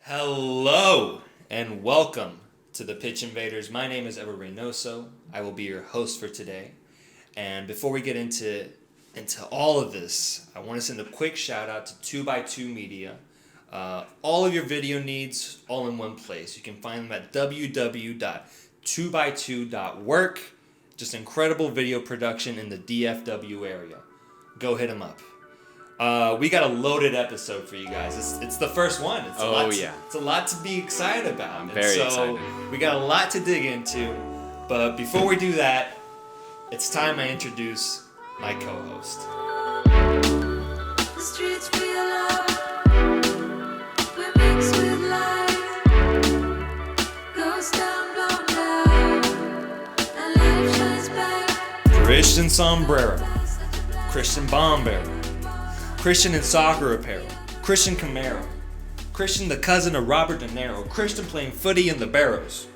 Hello and welcome to the Pitch Invaders. My name is Ever Reynoso. I will be your host for today. And before we get into all of this, I want to send a quick shout out to 2x2 Media. All of your video needs all in one place. You can find them at www.2x2.work. Just incredible video production in the DFW area. Go hit them up. We got a loaded episode for you guys. It's the first one. It's a lot to be excited about. I'm very excited. We got a lot to dig into. But before we do that, it's time I introduce my co-host. The streets feel alive. We're mixed with life. Ghost town blown down. And life shines back. Christian Sombrero. Christian Bombero. Christian in soccer apparel, Christian Camaro, Christian the cousin of Robert De Niro, Christian playing footy in the Barrows.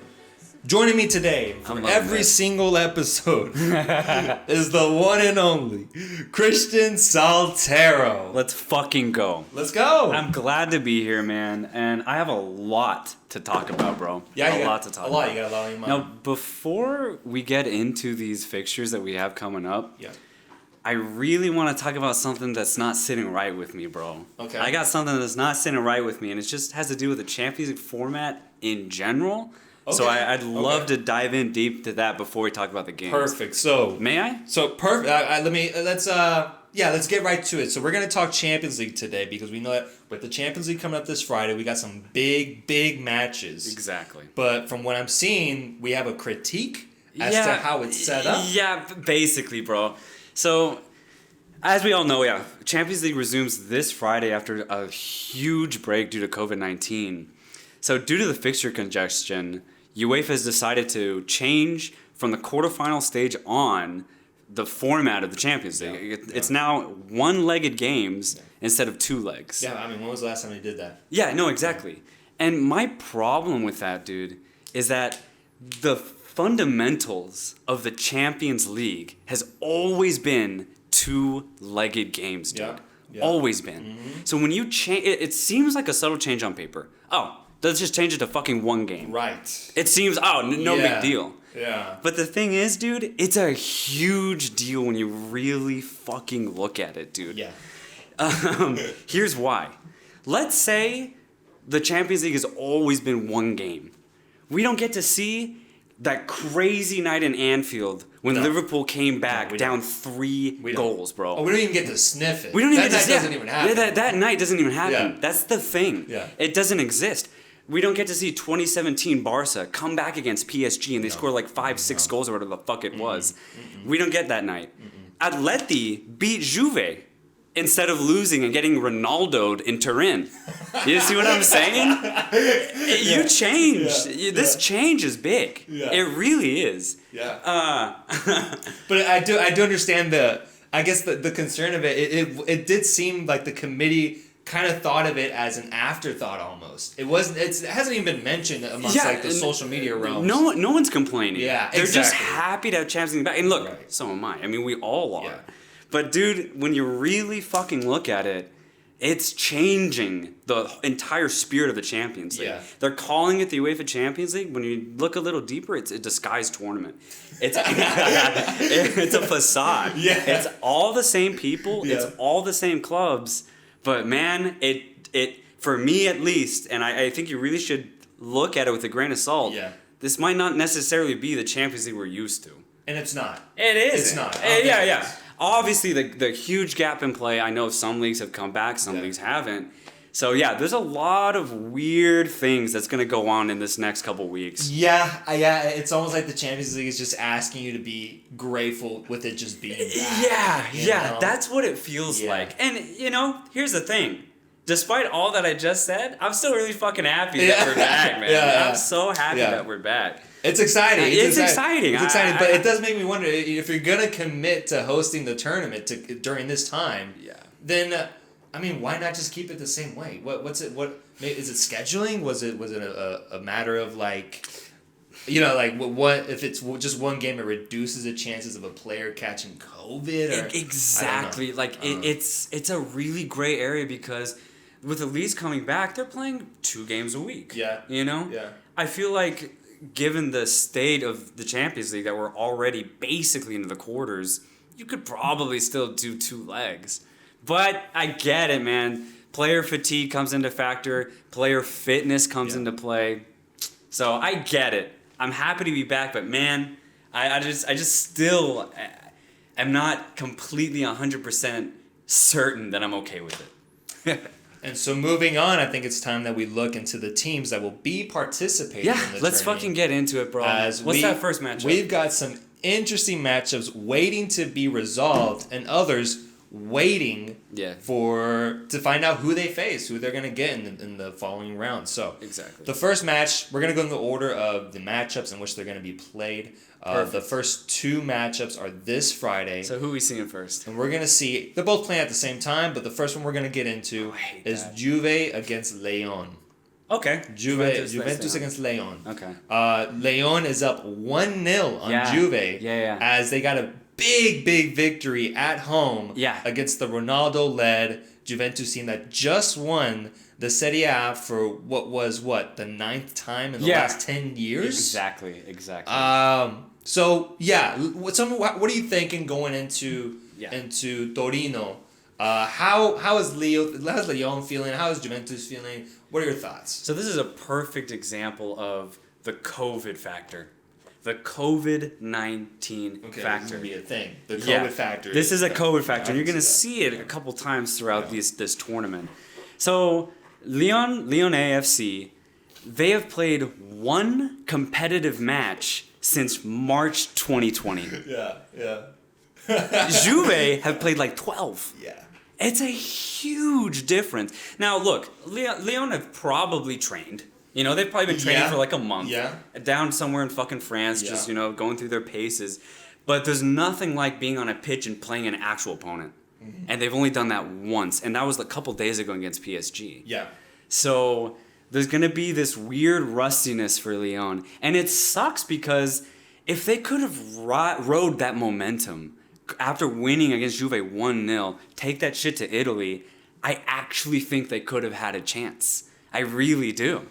Joining me today for every single episode is the one and only Christian Saltero. Let's fucking go. Let's go. I'm glad to be here, man, and I have a lot to talk about, bro. Yeah, a lot to talk about. A lot. You got a lot on your mind. Now, before we get into these fixtures that we have coming up, yeah. I really want to talk about something that's not sitting right with me, bro. Okay. I got something that's not sitting right with me, and it just has to do with the Champions League format in general. Okay. So I'd love to dive in deep to that before we talk about the games. Perfect. So may I? So perfect. Let's get right to it. So we're gonna talk Champions League today because we know that with the Champions League coming up this Friday, we got some big matches. Exactly. But from what I'm seeing, we have a critique as to how it's set up. Yeah, basically, bro. So, as we all know, Champions League resumes this Friday after a huge break due to COVID-19. So, due to the fixture congestion, UEFA has decided to change from the quarterfinal stage on the format of the Champions League. It's now one-legged games instead of two legs. Yeah, I mean, when was the last time they did that? Yeah, no, exactly. And my problem with that, dude, is that the fundamentals of the Champions League has always been two-legged games, dude. Yeah. Always been. Mm-hmm. So when you change, it seems like a subtle change on paper. Oh, let's just change it to fucking one game. Right. It seems, no big deal. Yeah. But the thing is, dude, it's a huge deal when you really fucking look at it, dude. Yeah. Here's why. Let's say the Champions League has always been one game. We don't get to see that crazy night in Anfield when Liverpool came back down 3 goals, bro. Oh, we don't even get to sniff it. We don't even that night doesn't even happen. That night doesn't even happen. Yeah. That's the thing. Yeah. It doesn't exist. We don't get to see 2017 Barca come back against PSG and they score like 5-6 goals or whatever the fuck it was. We don't get that night. Atleti beat Juve instead of losing and getting Ronaldo'd in Turin. You see what I'm saying? You changed. This change is big. Yeah. It really is. Yeah. But I do understand the concern of it. It did seem like the committee kind of thought of it as an afterthought almost. It hasn't even been mentioned amongst like the social media realm. No one's complaining. Yeah, They're just exactly. happy to have Champions League back. And look, so am I. I mean, we all are. Yeah. But dude, when you really fucking look at it, it's changing the entire spirit of the Champions League. Yeah. They're calling it the UEFA Champions League. When you look a little deeper, it's a disguised tournament. It's it's a facade. Yeah. It's all the same people. Yeah. It's all the same clubs. But man, it for me at least, and I think you really should look at it with a grain of salt. Yeah. This might not necessarily be the Champions League we're used to. And it's not. It is. It's not. Yeah. Obviously, the huge gap in play. I know some leagues have come back, some leagues haven't. So yeah, there's a lot of weird things that's gonna go on in this next couple weeks. Yeah. It's almost like the Champions League is just asking you to be grateful with it just being back. Yeah. That's what it feels like. And here's the thing. Despite all that I just said, I'm still really fucking happy that we're back, man. I'm so happy that we're back. It's exciting. It's exciting. It's exciting, but it does make me wonder if you're gonna commit to hosting the tournament during this time. Yeah. Then, I mean, why not just keep it the same way? What's it? What is it? Scheduling? Was it a matter of like, what if it's just one game? It reduces the chances of a player catching COVID. Or, exactly. It's a really gray area because with Elise coming back, they're playing 2 games a week. Yeah. You know? Yeah. I feel like, given the state of the Champions League, that we're already basically into the quarters, you could probably still do 2 legs. But I get it, man. Player fatigue comes into factor. Player fitness comes into play. So I get it. I'm happy to be back, but man, I just still am not completely 100% certain that I'm okay with it. And so moving on, I think it's time that we look into the teams that will be participating in the let's tournament. fucking get into it, bro. What's that first matchup? We've got some interesting matchups waiting to be resolved, and others waiting to find out who they face, who they're going to get in the following round. So exactly. The first match, we're going to go in the order of the matchups in which they're going to be played. The first 2 matchups are this Friday. So who are we seeing first? And we're going to see, they're both playing at the same time, but the first one we're going to get into is Juve against Leon. Okay. Juventus against Leon. Okay. Leon is up 1-0 on Juve as they got a big victory at home against the Ronaldo-led Juventus team that just won the Serie A for the 9th time in the last 10 years? Exactly. So, what are you thinking going into Torino? How is Leon feeling? How is Juventus feeling? What are your thoughts? So this is a perfect example of the COVID factor. The COVID-19 factor. This is going to be a thing. The COVID factor. This is a COVID factor. And you're going to see it a couple times throughout this tournament. So Leon AFC, they have played 1 competitive match since March 2020. Juve have played like 12. Yeah. It's a huge difference. Now, look, Leon have probably trained. You know, they've probably been training for like a month. Down somewhere in fucking France, just, going through their paces. But there's nothing like being on a pitch and playing an actual opponent. Mm-hmm. And they've only done that once. And that was a couple days ago against PSG. Yeah. So there's going to be this weird rustiness for Leon. And it sucks because if they could have rode that momentum after winning against Juve 1-0, take that shit to Italy, I actually think they could have had a chance. I really do.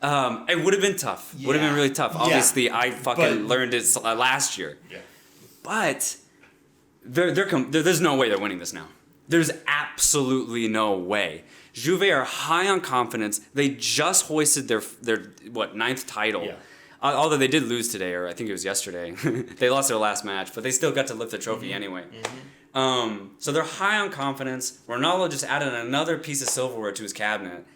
It would have been tough. Would have been really tough. Obviously, I learned it last year. Yeah. But there's no way they're winning this now. There's absolutely no way. Juve are high on confidence. They just hoisted their 9th title. Yeah. Although they did lose today, or I think it was yesterday. They lost their last match, but they still got to lift the trophy anyway. Mm-hmm. So they're high on confidence. Ronaldo just added another piece of silverware to his cabinet.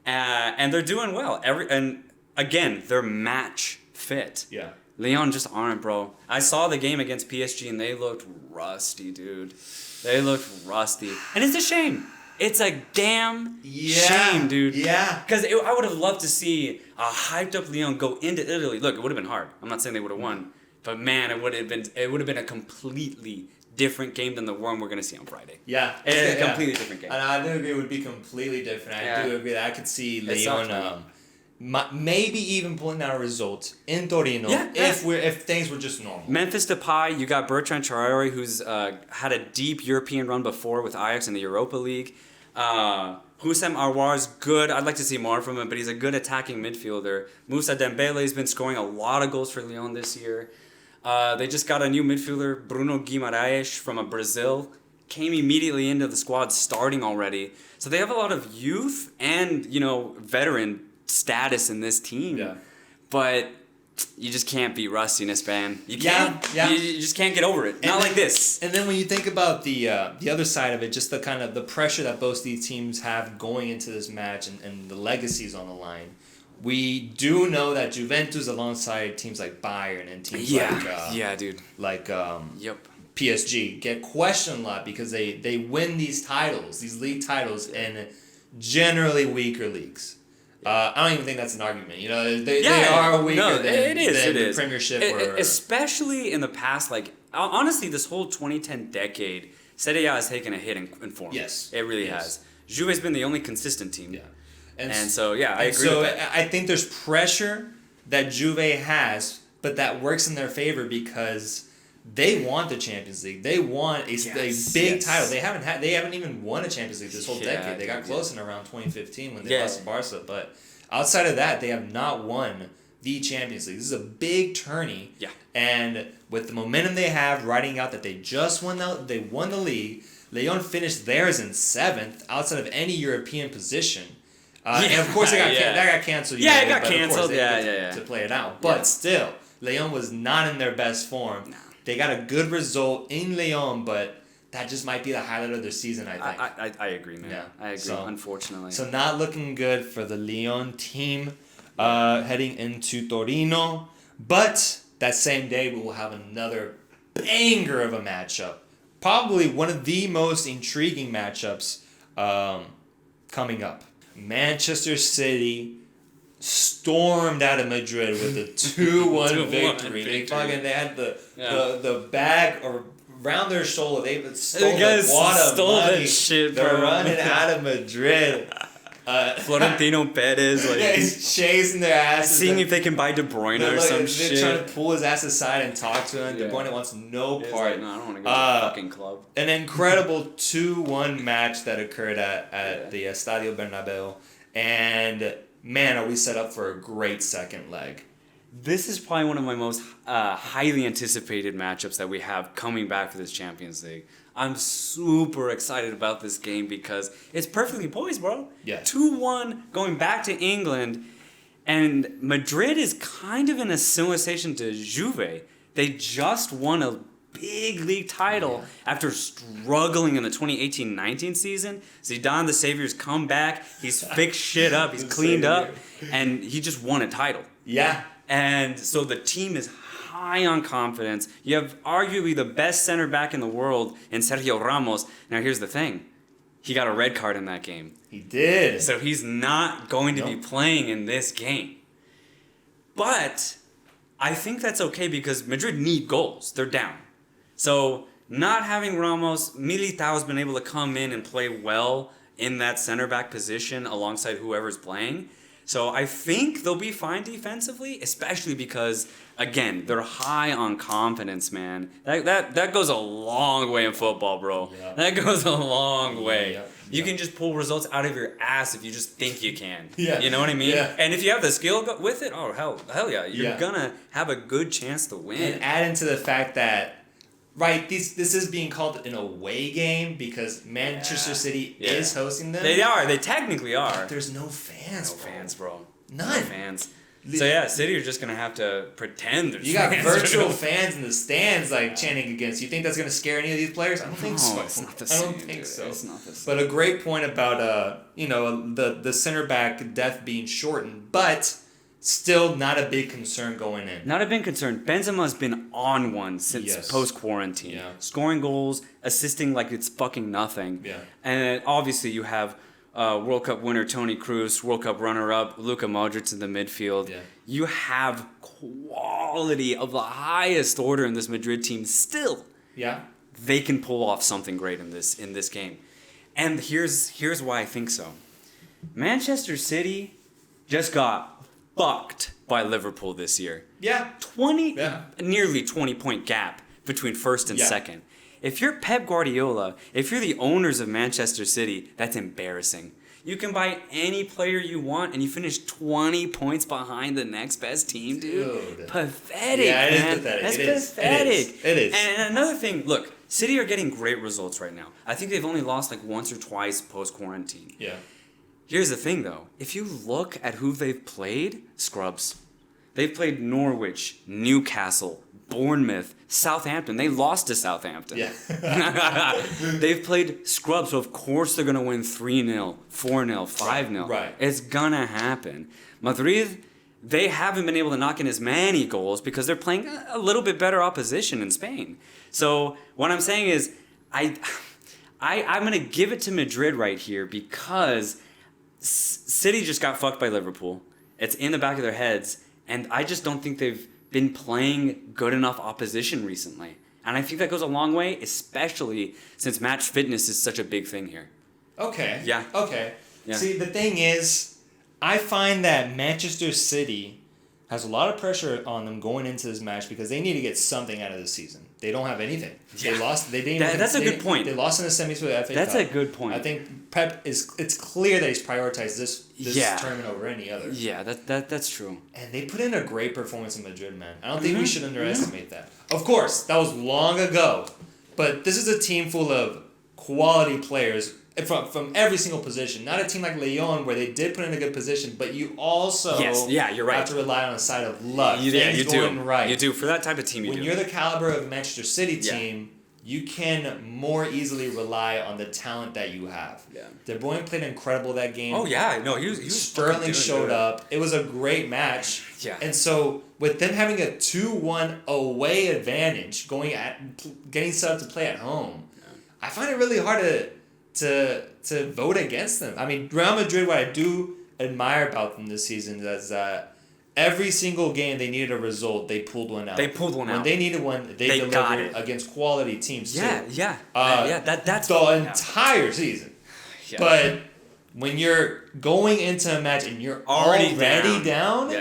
And they're doing well. And again, they're match fit. Yeah. Leon just aren't, bro. I saw the game against PSG and they looked rusty, dude. They looked rusty. And it's a shame. It's a damn shame, dude. Yeah. Because I would have loved to see a hyped up Leon go into Italy. Look, it would have been hard. I'm not saying they would have won. But man, it would have been a completely different game than the one we're going to see on Friday. Yeah. It's a completely different game. And I do agree it would be completely different. I do agree that I could see Leon maybe even pulling out a result in Torino if things were just normal. Memphis Depay, you got Bertrand Traore, who's had a deep European run before with Ajax in the Europa League. Houssem Aouar's good. I'd like to see more from him, but he's a good attacking midfielder. Moussa Dembele's been scoring a lot of goals for Lyon this year. They just got a new midfielder, Bruno Guimaraes from Brazil. Came immediately into the squad starting already. So they have a lot of youth and, veteran status in this team. Yeah. But you just can't beat rustiness, man. You can't. Yeah. You just can't get over it. Not like this. And then when you think about the other side of it, just the kind of the pressure that both these teams have going into this match and the legacies on the line, we do know that Juventus, alongside teams like Bayern and teams like PSG, get questioned a lot because they win these league titles, in generally weaker leagues. I don't even think that's an argument. They are weaker than the Premiership. Especially in the past, honestly, this whole 2010 decade, Serie A has taken a hit in form. Yes. It really has. Juve's been the only consistent team. Yeah. And so, I agree with that. I think there's pressure that Juve has, but that works in their favor because they want the Champions League. They want a big title. They haven't even won a Champions League this whole decade. They got close in around 2015 when they lost to Barca, but outside of that, they have not won the Champions League. This is a big tourney. Yeah. And with the momentum they have, riding out that they just won the league. Leon finished theirs in 7th, outside of any European position. And of course, that got canceled. Yeah, it got canceled. To play it out, but still, Leon was not in their best form. No. They got a good result in Leon, but that just might be the highlight of their season. I think. I agree, man. Yeah. I agree. So, unfortunately. So not looking good for the Leon team heading into Torino, but that same day we will have another banger of a matchup. Probably one of the most intriguing matchups coming up. Manchester City stormed out of Madrid with a 2-1 victory. They had the bag around their shoulder. They stole money. Shit, They're bro. running out of Madrid. Florentino Perez, he's chasing their asses. Seeing if they can buy De Bruyne or some shit. They're trying to pull his ass aside and talk to him. De Bruyne wants no part. No, I don't want to go to the fucking club. An incredible 2-1 match that occurred at the Estadio Bernabeu. And man, are we set up for a great second leg. This is probably one of my most highly anticipated matchups that we have coming back for this Champions League. I'm super excited about this game because it's perfectly poised, bro. Yeah. 2-1 going back to England. And Madrid is kind of in a similar situation to Juve. They just won a big league title after struggling in the 2018-19 season. Zidane, the Savior's come back. He's fixed shit up. He's cleaned up. And he just won a title. Yeah. And so the team is high on confidence. You have arguably the best center back in the world in Sergio Ramos. Now here's the thing. He got a red card in that game. He did. So he's not going to be playing in this game. But I think that's okay because Madrid need goals. They're down. So not having Ramos, Militao's been able to come in and play well in that center back position alongside whoever's playing. So I think they'll be fine defensively, especially because, again, they're high on confidence, man. That goes a long way in football, bro. Yeah. That goes a long way. Yeah. You can just pull results out of your ass if you just think you can. Yeah. You know what I mean? Yeah. And if you have the skill with it, oh, hell yeah. You're going to have a good chance to win. And add into the fact that, right, this is being called an away game because Manchester City is hosting them. They are. They technically are. But there's no fans, bro. No fans, bro. None. No fans. So yeah, City are just going to have to pretend there's You got virtual fans in the stands chanting against you. Think that's going to scare any of these players? I don't think so. It's not the same. I don't think so. It's not the same. But a great point about the center back depth being shortened, but still not a big concern going in. Not a big concern. Benzema's been on one since post-quarantine. Yeah. Scoring goals, assisting like it's fucking nothing. Yeah. And obviously you have World Cup winner Toni Kroos, World Cup runner-up Luka Modric in the midfield. Yeah. You have quality of the highest order in this Madrid team still. Yeah. They can pull off something great in this game. And here's why I think so. Manchester City just got fucked by Liverpool this year. Yeah. Nearly 20-point gap between first and second. If you're Pep Guardiola, if you're the owners of Manchester City, that's embarrassing. You can buy any player you want and you finish 20 points behind the next best team, dude. Pathetic, man. It is pathetic. That's pathetic. It is. And another thing, look, City are getting great results right now. I think they've only lost like once or twice post-quarantine. Yeah. Here's the thing, though. If you look at who they've played, scrubs. They've played Norwich, Newcastle, Bournemouth, Southampton. They lost to Southampton. Yeah. They've played scrubs, so of course they're going to win 3-0, 4-0, 5-0. Right. It's going to happen. Madrid, they haven't been able to knock in as many goals because they're playing a little bit better opposition in Spain. So what I'm saying is I'm going to give it to Madrid right here because City just got fucked by Liverpool. It's in the back of their heads, and I just don't think they've been playing good enough opposition recently. And I think that goes a long way, especially since match fitness is such a big thing here. Okay. Yeah. Okay. Yeah. See, the thing is, I find that Manchester City has a lot of pressure on them going into this match because they need to get something out of the season. They don't have anything. Yeah. They lost. They didn't. That's a good point. They lost in the semis for the FA That's Cup. a good point. I think Pep is. It's clear that he's prioritized this Yeah. tournament over any other. Yeah, that's true. And they put in a great performance in Madrid, man. I don't think we should underestimate that. Of course, that was long ago, but this is a team full of quality players from every single position. Not a team like Leon where they did put in a good position, but you also you're right. have to rely on the side of luck. You Things do. going right. You do. For that type of team, you When do. you're the caliber of a Manchester City team, you can more easily rely on the talent that you have. Yeah. De Bruyne played incredible that game. Oh yeah, no, he was Sterling showed up. It was a great match. Yeah. And so with them having a 2-1 away advantage, getting set up to play at home, I find it really hard to vote against them. I mean, Real Madrid, what I do admire about them this season is that every single game they needed a result, they pulled one out. When they needed one, they got delivered it. against quality teams too. Yeah. That's the entire season. Yeah. But when you're going into a match and you're already down,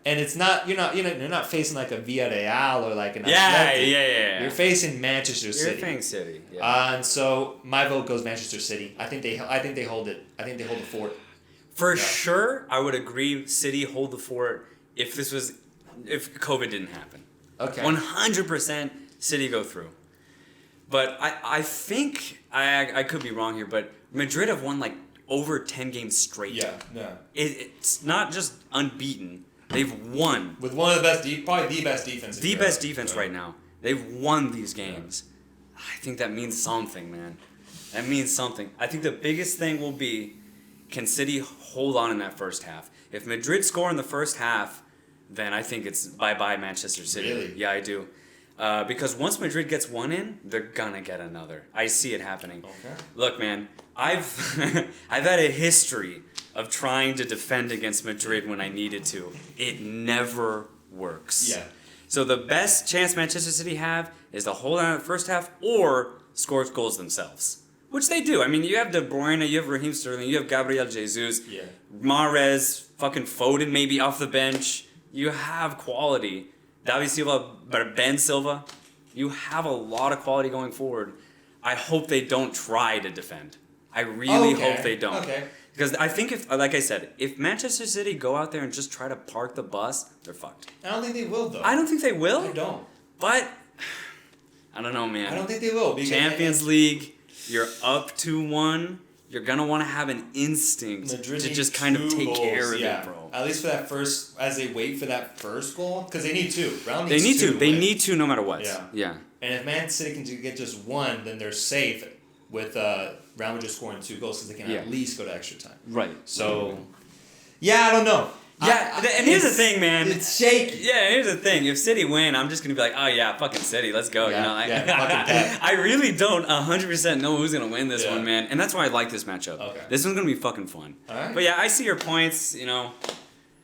and it's not you're not facing like a Villarreal or like an Athletic. You're facing Manchester City. You're facing City. Yeah. And so my vote goes Manchester City. I think they hold it. I think they hold the fort. For sure, I would agree. City hold the fort if COVID didn't happen. Okay. 100% City go through. But I think I could be wrong here, but Madrid have won like over 10 games straight. Yeah. It's not just unbeaten. They've won. With one of the best, probably the best defense. The best defense right now. They've won these games. I think that means something, man. That means something. I think the biggest thing will be, can City hold on in that first half? If Madrid score in the first half, then I think it's bye-bye Manchester City. Really? Yeah, I do. Because once Madrid gets one in, they're gonna get another. I see it happening. Okay. Look, man, I've had a history of trying to defend against Madrid when I needed to. It never works. Yeah. So the best chance Manchester City have is to hold on in the first half or score goals themselves. Which they do. I mean, you have De Bruyne, you have Raheem Sterling, you have Gabriel Jesus, Mahrez, fucking Foden maybe off the bench. You have quality. David Silva, Ben Silva. You have a lot of quality going forward. I hope they don't try to defend. I really hope they don't. Okay. Because I think if, like I said, if Manchester City go out there and just try to park the bus, they're fucked. I don't think they will though. I don't think they will. I don't. But I don't know, man. I don't think they will. Champions League, you're up 2-1. You're gonna want to have an instinct Madrid to needs just kind of 2 take goals, care of it, bro. At least for that first, as they wait for that first goal, because they need 2. Real They need to. to They win. need to, no matter what. Yeah. And if Man City can get just 1, then they're safe with Real Madrid scoring 2 goals, so they can at least go to extra time. Right. So, I don't know. And here's the thing, man. It's shaky. Yeah, here's the thing. If City win, I'm just gonna be like, oh yeah, fucking City, let's go. Yeah, You know, fucking Pep. I really don't 100% know who's gonna win this Yeah. one, man. And that's why I like this matchup. Okay. This one's gonna be fucking fun. All right. But yeah, I see your points. You know,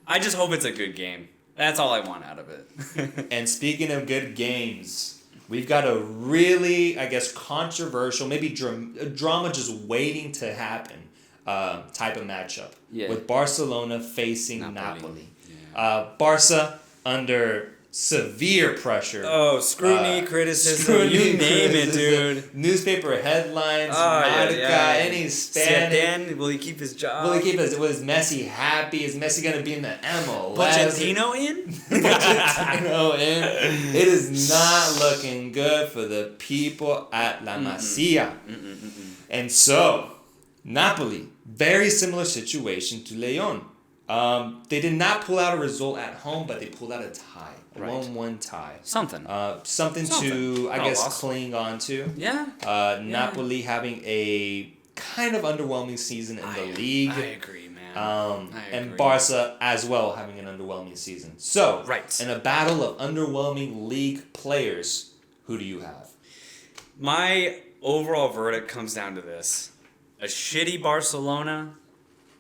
I just hope it's a good game. That's all I want out of it. And speaking of good games, we've got a really, I guess, controversial, maybe drama just waiting to happen type of matchup. Yeah. With Barcelona facing Napoli. Napoli. Barca under severe pressure. Oh, scrutiny, criticism, you name it, dude. Newspaper headlines, Oh, any Spanish. Zidane, will he keep his job? Will he keep his? Was Messi happy? Is Messi gonna be in the MLS? Pochettino in? Pochettino in. It is not looking good for the people at La Masia. And so, Napoli, very similar situation to Leon. They did not pull out a result at home, but they pulled out a tie. A 1-1 tie. Something. Something to, I guess, awesome. cling on to. Yeah. Napoli having a kind of underwhelming season in the league. I agree, man. And Barca as well having an underwhelming season. So, Right. in a battle of underwhelming league players, who do you have? My overall verdict comes down to this. A shitty Barcelona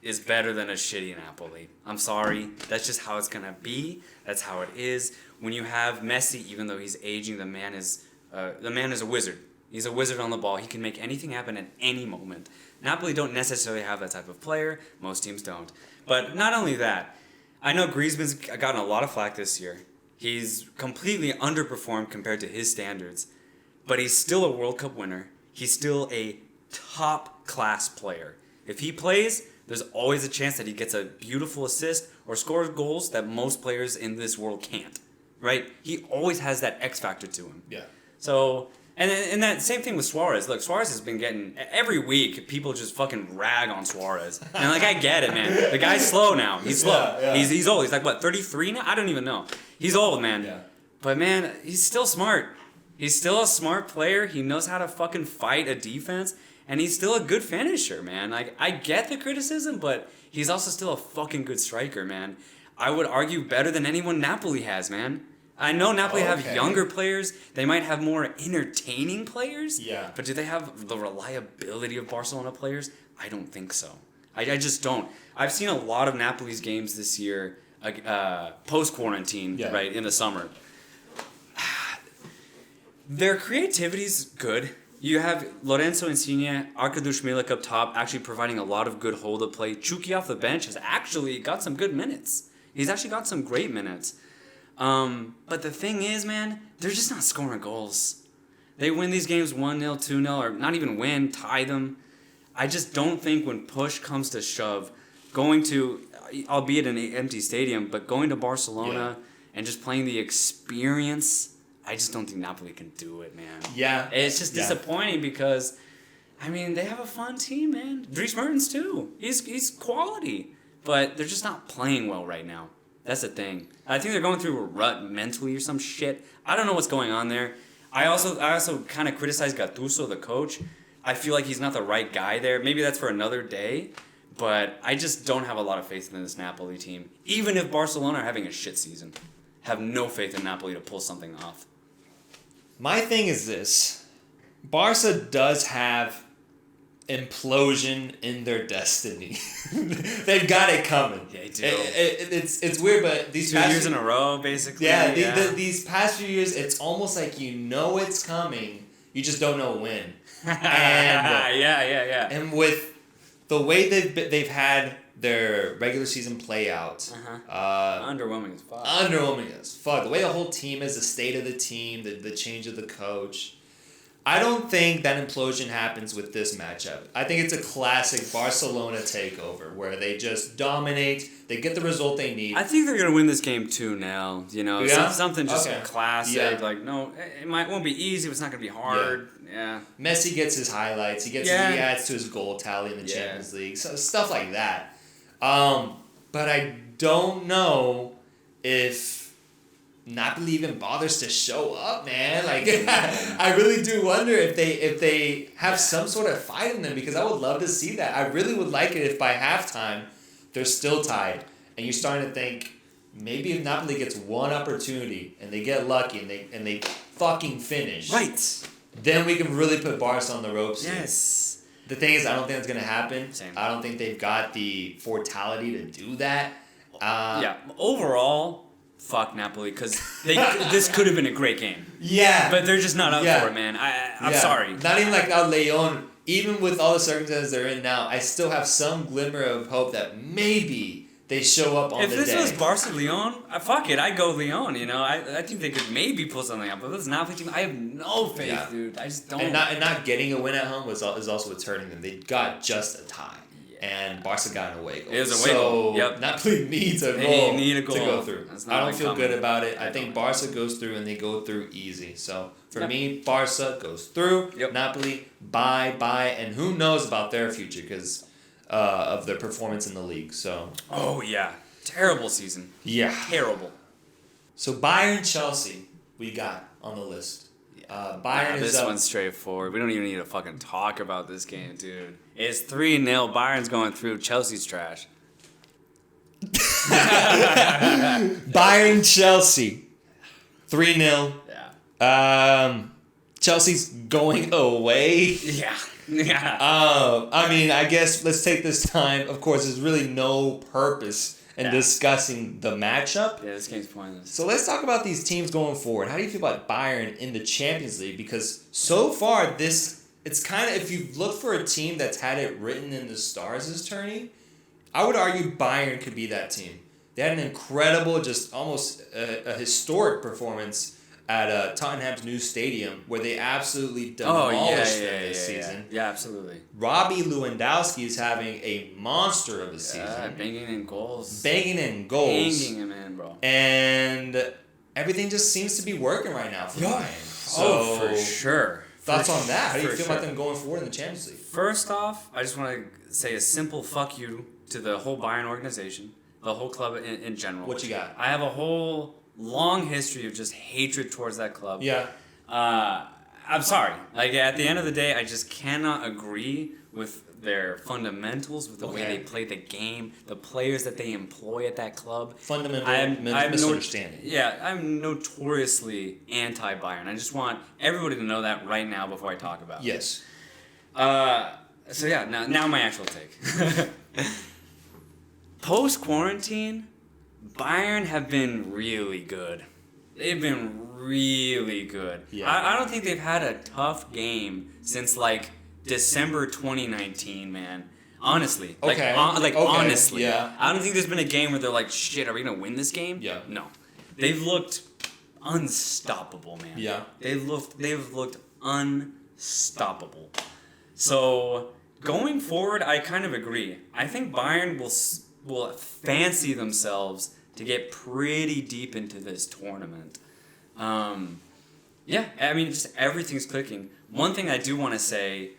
is better than a shitty Napoli. I'm sorry. That's just how it's going to be. That's how it is. When you have Messi, even though he's aging, the man is a wizard. He's a wizard on the ball. He can make anything happen at any moment. Napoli don't necessarily have that type of player. Most teams don't. But not only that, I know Griezmann's gotten a lot of flack this year. He's completely underperformed compared to his standards, but he's still a World Cup winner. He's still a top-class player. If he plays, there's always a chance that he gets a beautiful assist or scores goals that most players in this world can't, right? He always has that X factor to him. Yeah. So, and that same thing with Suarez. Look, Suarez has been getting, every week, people just fucking rag on Suarez. And, like, I get it, man. The guy's slow now. He's slow. Yeah. He's old. He's like, what, 33 now? I don't even know. He's old, man. Yeah. But, man, he's still smart. He's still a smart player. He knows how to fucking fight a defense. And he's still a good finisher, man. Like, I get the criticism, but he's also still a fucking good striker, man. I would argue better than anyone Napoli has, man. I know Napoli have younger players. They might have more entertaining players. Yeah. But do they have the reliability of Barcelona players? I don't think so. I just don't. I've seen a lot of Napoli's games this year, post-quarantine, right, in the summer. Their creativity's good. You have Lorenzo Insigne, Arkadiusz Milik up top, actually providing a lot of good hold-up play. Chucky off the bench has actually got some good minutes. He's actually got some great minutes. But the thing is, man, they're just not scoring goals. They win these games 1-0, 2-0, or not even win, tie them. I just don't think when push comes to shove, going to, albeit an empty stadium, but going to Barcelona and just playing the experience, I just don't think Napoli can do it, man. Yeah. It's just disappointing because, I mean, they have a fun team, man. Dries Mertens, too. He's quality. But they're just not playing well right now. That's the thing. I think they're going through a rut mentally or some shit. I don't know what's going on there. I also kind of criticize Gattuso, the coach. I feel like he's not the right guy there. Maybe that's for another day. But I just don't have a lot of faith in this Napoli team. Even if Barcelona are having a shit season. Have no faith in Napoli to pull something off. My thing is this. Barca does have implosion in their destiny. They've got it coming. Yeah, they do. It's weird, but these 2 years in a row, basically. Yeah, these past few years, it's almost like you know it's coming, you just don't know when. And and with the way they've had their regular season play out, underwhelming as fuck. Underwhelming as fuck. The way the whole team is, the state of the team, the change of the coach. I don't think that implosion happens with this matchup. I think it's a classic Barcelona takeover where they just dominate. They get the result they need. I think they're going to win this game 2-0. You know, something just classic. Yeah. Like, no, won't be easy, but it's not going to be hard. Yeah. Messi gets his highlights. He adds to his goal tally in the Champions League. So stuff like that. But I don't know if Napoli even bothers to show up, man. Like, I really do wonder if they have some sort of fight in them, because I would love to see that. I really would like it if by halftime they're still tied and you're starting to think maybe if Napoli gets one opportunity and they get lucky and they fucking finish, right? Then we can really put Barca on the ropes. Yes. The thing is, I don't think that's gonna happen. Same. I don't think they've got the fortality to do that. Overall, fuck Napoli, because this could have been a great game. Yeah. But they're just not up for it, man. I'm sorry. Not even like Leon. Even with all the circumstances they're in now, I still have some glimmer of hope that maybe they show up on the day. If this was Barca-Leon, fuck it, I'd go Leon, you know. I think they could maybe pull something out. But this Napoli team, I have no faith, dude. I just don't. And not getting a win at home is also what's hurting them. They got just a tie. And Barca got an away goal. It was a away goal. Yep. Napoli needs a goal. They need a goal to go through. I don't feel good about it. I think Barca goes through and they go through easy. So for me, Barca goes through. Napoli, bye, and who knows about their future because of their performance in the league. So. Oh yeah, terrible season. Yeah, terrible. So Bayern, Chelsea, we got on the list. Bayern is this up. one's straightforward. We don't even need to fucking talk about this game, dude. It's 3-0. Bayern's going through. Chelsea's trash. Bayern, Chelsea, 3-0. Yeah. Chelsea's going away. Yeah. I mean, I guess let's take this time. Of course, there's really no purpose in discussing the matchup. Yeah, this game's pointless. So let's talk about these teams going forward. How do you feel about Bayern in the Champions League? Because so far, it's kind of, if you look for a team that's had it written in the stars this tourney, I would argue Bayern could be that team. They had an incredible, just almost a historic performance at Tottenham's new stadium where they absolutely demolished them this season. Yeah, absolutely. Robbie Lewandowski is having a monster of a season. Banging in goals. Banging in goals. Banging him in, bro. And everything just seems to be working right now for Bayern. So, for sure. Thoughts on that? How do you for feel sure. about them going forward in the Champions League? First off, I just want to say a simple fuck you to the whole Bayern organization, the whole club in general. What you got? I have a whole long history of just hatred towards that club. Yeah. I'm sorry. Like, at the end of the day, I just cannot agree with their fundamentals, with the way they play the game, the players that they employ at that club. Fundamental misunderstanding. I'm notoriously anti-Bayern. I just want everybody to know that right now before I talk about it. Yes. So yeah, now my actual take. Post-quarantine, Bayern have been really good. They've been really good. Yeah. I don't think they've had a tough game since like December 2019, man. Honestly. Okay. Honestly. Yeah. I don't think there's been a game where they're like, shit, are we going to win this game? Yeah. No. They've looked unstoppable, man. Yeah. They've looked unstoppable. So, going forward, I kind of agree. I think Bayern will fancy themselves to get pretty deep into this tournament. Yeah, I mean, just everything's clicking. One thing I do want to say,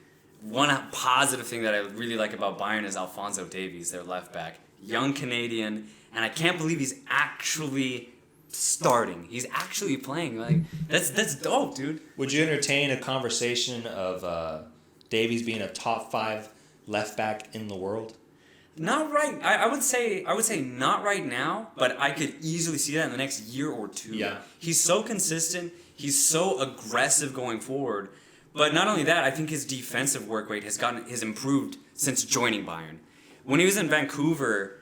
one positive thing that I really like about Bayern is Alphonso Davies, their left back. Young Canadian, and I can't believe he's actually starting. He's actually playing. Like, that's dope, dude. Would you entertain a conversation of Davies being a top 5 left back in the world? Not right. I would say not right now, but I could easily see that in the next year or two. Yeah. He's so consistent. He's so aggressive going forward. But not only that, I think his defensive work rate has improved since joining Bayern. When he was in Vancouver,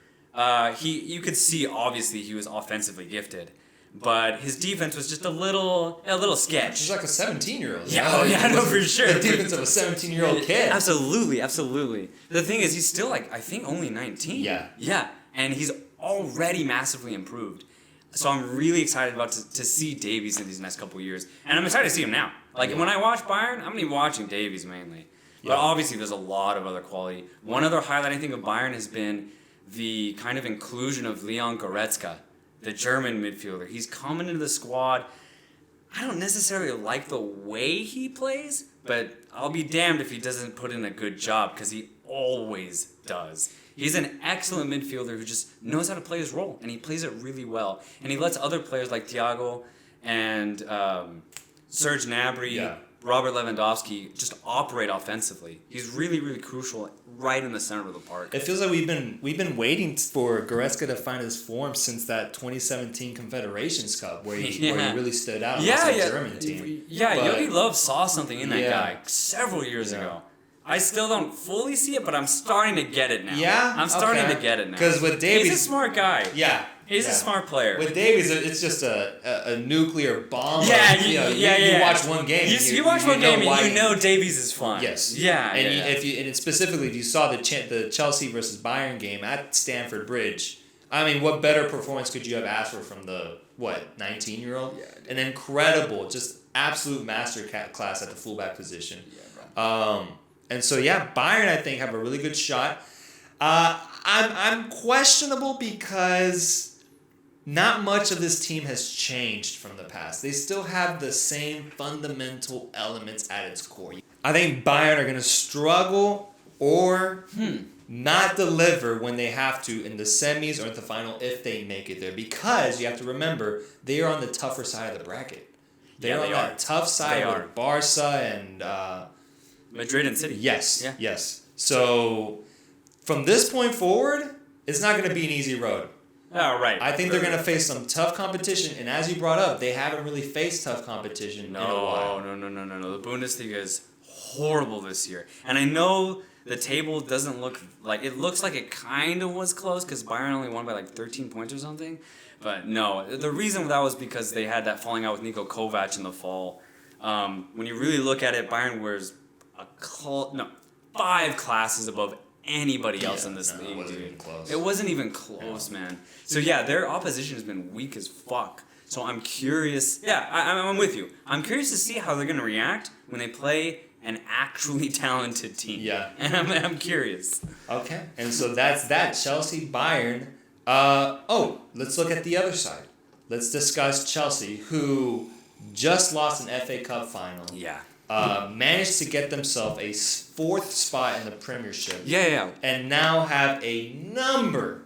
you could see obviously he was offensively gifted, but his defense was just a little sketch. He's like a 17-year-old. Yeah, no, for sure. The defense of a 17-year-old kid. Absolutely. The thing is, he's still like, I think only 19. Yeah. Yeah, and he's already massively improved. So I'm really excited about to see Davies in these next couple of years, and I'm excited to see him now. Like when I watch Bayern, I'm gonna be watching Davies mainly. But obviously, there's a lot of other quality. One other highlight I think of Bayern has been the kind of inclusion of Leon Goretzka, the German midfielder. He's coming into the squad. I don't necessarily like the way he plays, but I'll be damned if he doesn't put in a good job, because he always does. He's an excellent midfielder who just knows how to play his role, and he plays it really well. And he lets other players like Thiago and Serge Gnabry, Robert Lewandowski just operate offensively. He's really, really crucial right in the center of the park. It feels like we've been waiting for Goretzka to find his form since that 2017 Confederations Cup where he really stood out against the German team. Yeah, Yogi Löw saw something in that guy several years Yeah. ago. I still don't fully see it, but I'm starting to get it now. Yeah? I'm starting Okay. to get it now. Because with Davies... He's a smart guy. Yeah. He's a smart player. With Davies, it's just a nuclear bomb. You watch one game. You watch one game and you know Davies is fun. Yes. Yeah. And specifically, if you saw the Chelsea versus Bayern game at Stamford Bridge, I mean, what better performance could you have asked for from the 19-year-old? Yeah. An incredible, just absolute master class at the fullback position. And so Bayern I think have a really good shot. I'm questionable because not much of this team has changed from the past. They still have the same fundamental elements at its core. I think Bayern are going to struggle or not deliver when they have to in the semis or in the final if they make it there. Because you have to remember, they are on the tougher side of the bracket. They're on that tough side with Barca and... Madrid and City. Yes. So, from this point forward, it's not going to be an easy road. Oh, right. I think they're going to face some tough competition, and as you brought up, they haven't really faced tough competition in a while. No. The Bundesliga is horrible this year. And I know the table doesn't look like... It looks like it kind of was close, because Bayern only won by like 13 points or something. But no, the reason that was because they had that falling out with Niko Kovac in the fall. When you really look at it, Bayern was 5 classes above anybody else in this No, league, it wasn't dude. even close. It wasn't even close, man. So yeah, their opposition has been weak as fuck. So I'm curious. Yeah, I'm with you. I'm curious to see how they're gonna react when they play an actually talented team. Yeah. And I'm curious. Okay. And so that's that. Chelsea, Bayern. Let's look at the other side. Let's discuss Chelsea, who just lost an FA Cup final. Yeah. Managed to get themselves a fourth spot in the Premiership. Yeah. And now have a number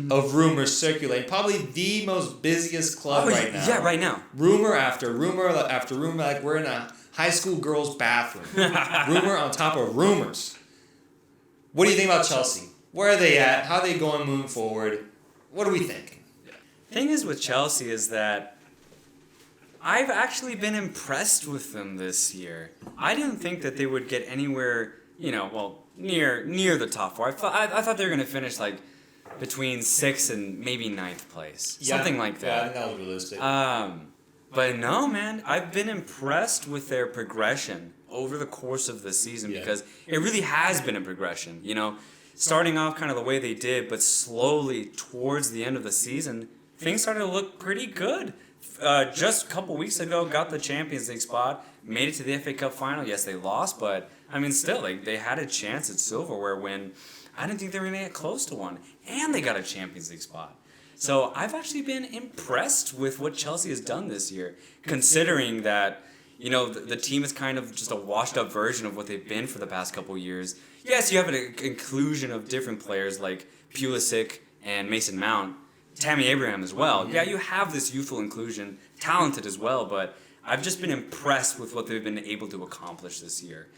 of rumors circulating. Probably the most busiest club right now. Yeah, right now. Rumor after rumor after rumor, like we're in a high school girl's bathroom. Rumor on top of rumors. What do you think about Chelsea? Where are they at? How are they going moving forward? What are we thinking? Thing is with Chelsea is that I've actually been impressed with them this year. I didn't think that they would get anywhere, near the top four. I thought they were gonna finish like between 6th and maybe 9th place, something like that. Yeah, I think that was realistic. But no, man, I've been impressed with their progression over the course of the season because it really has been a progression. Starting off kind of the way they did, but slowly towards the end of the season, things started to look pretty good. Just a couple weeks ago, got the Champions League spot, made it to the FA Cup final. Yes, they lost, but I mean, still, they had a chance at silverware when I didn't think they were going to get close to one, and they got a Champions League spot. So I've actually been impressed with what Chelsea has done this year, considering that, the team is kind of just a washed-up version of what they've been for the past couple years. Yes, you have an inclusion of different players like Pulisic and Mason Mount, Tammy Abraham as well. Yeah, you have this youthful inclusion, talented as well, but I've just been impressed with what they've been able to accomplish this year.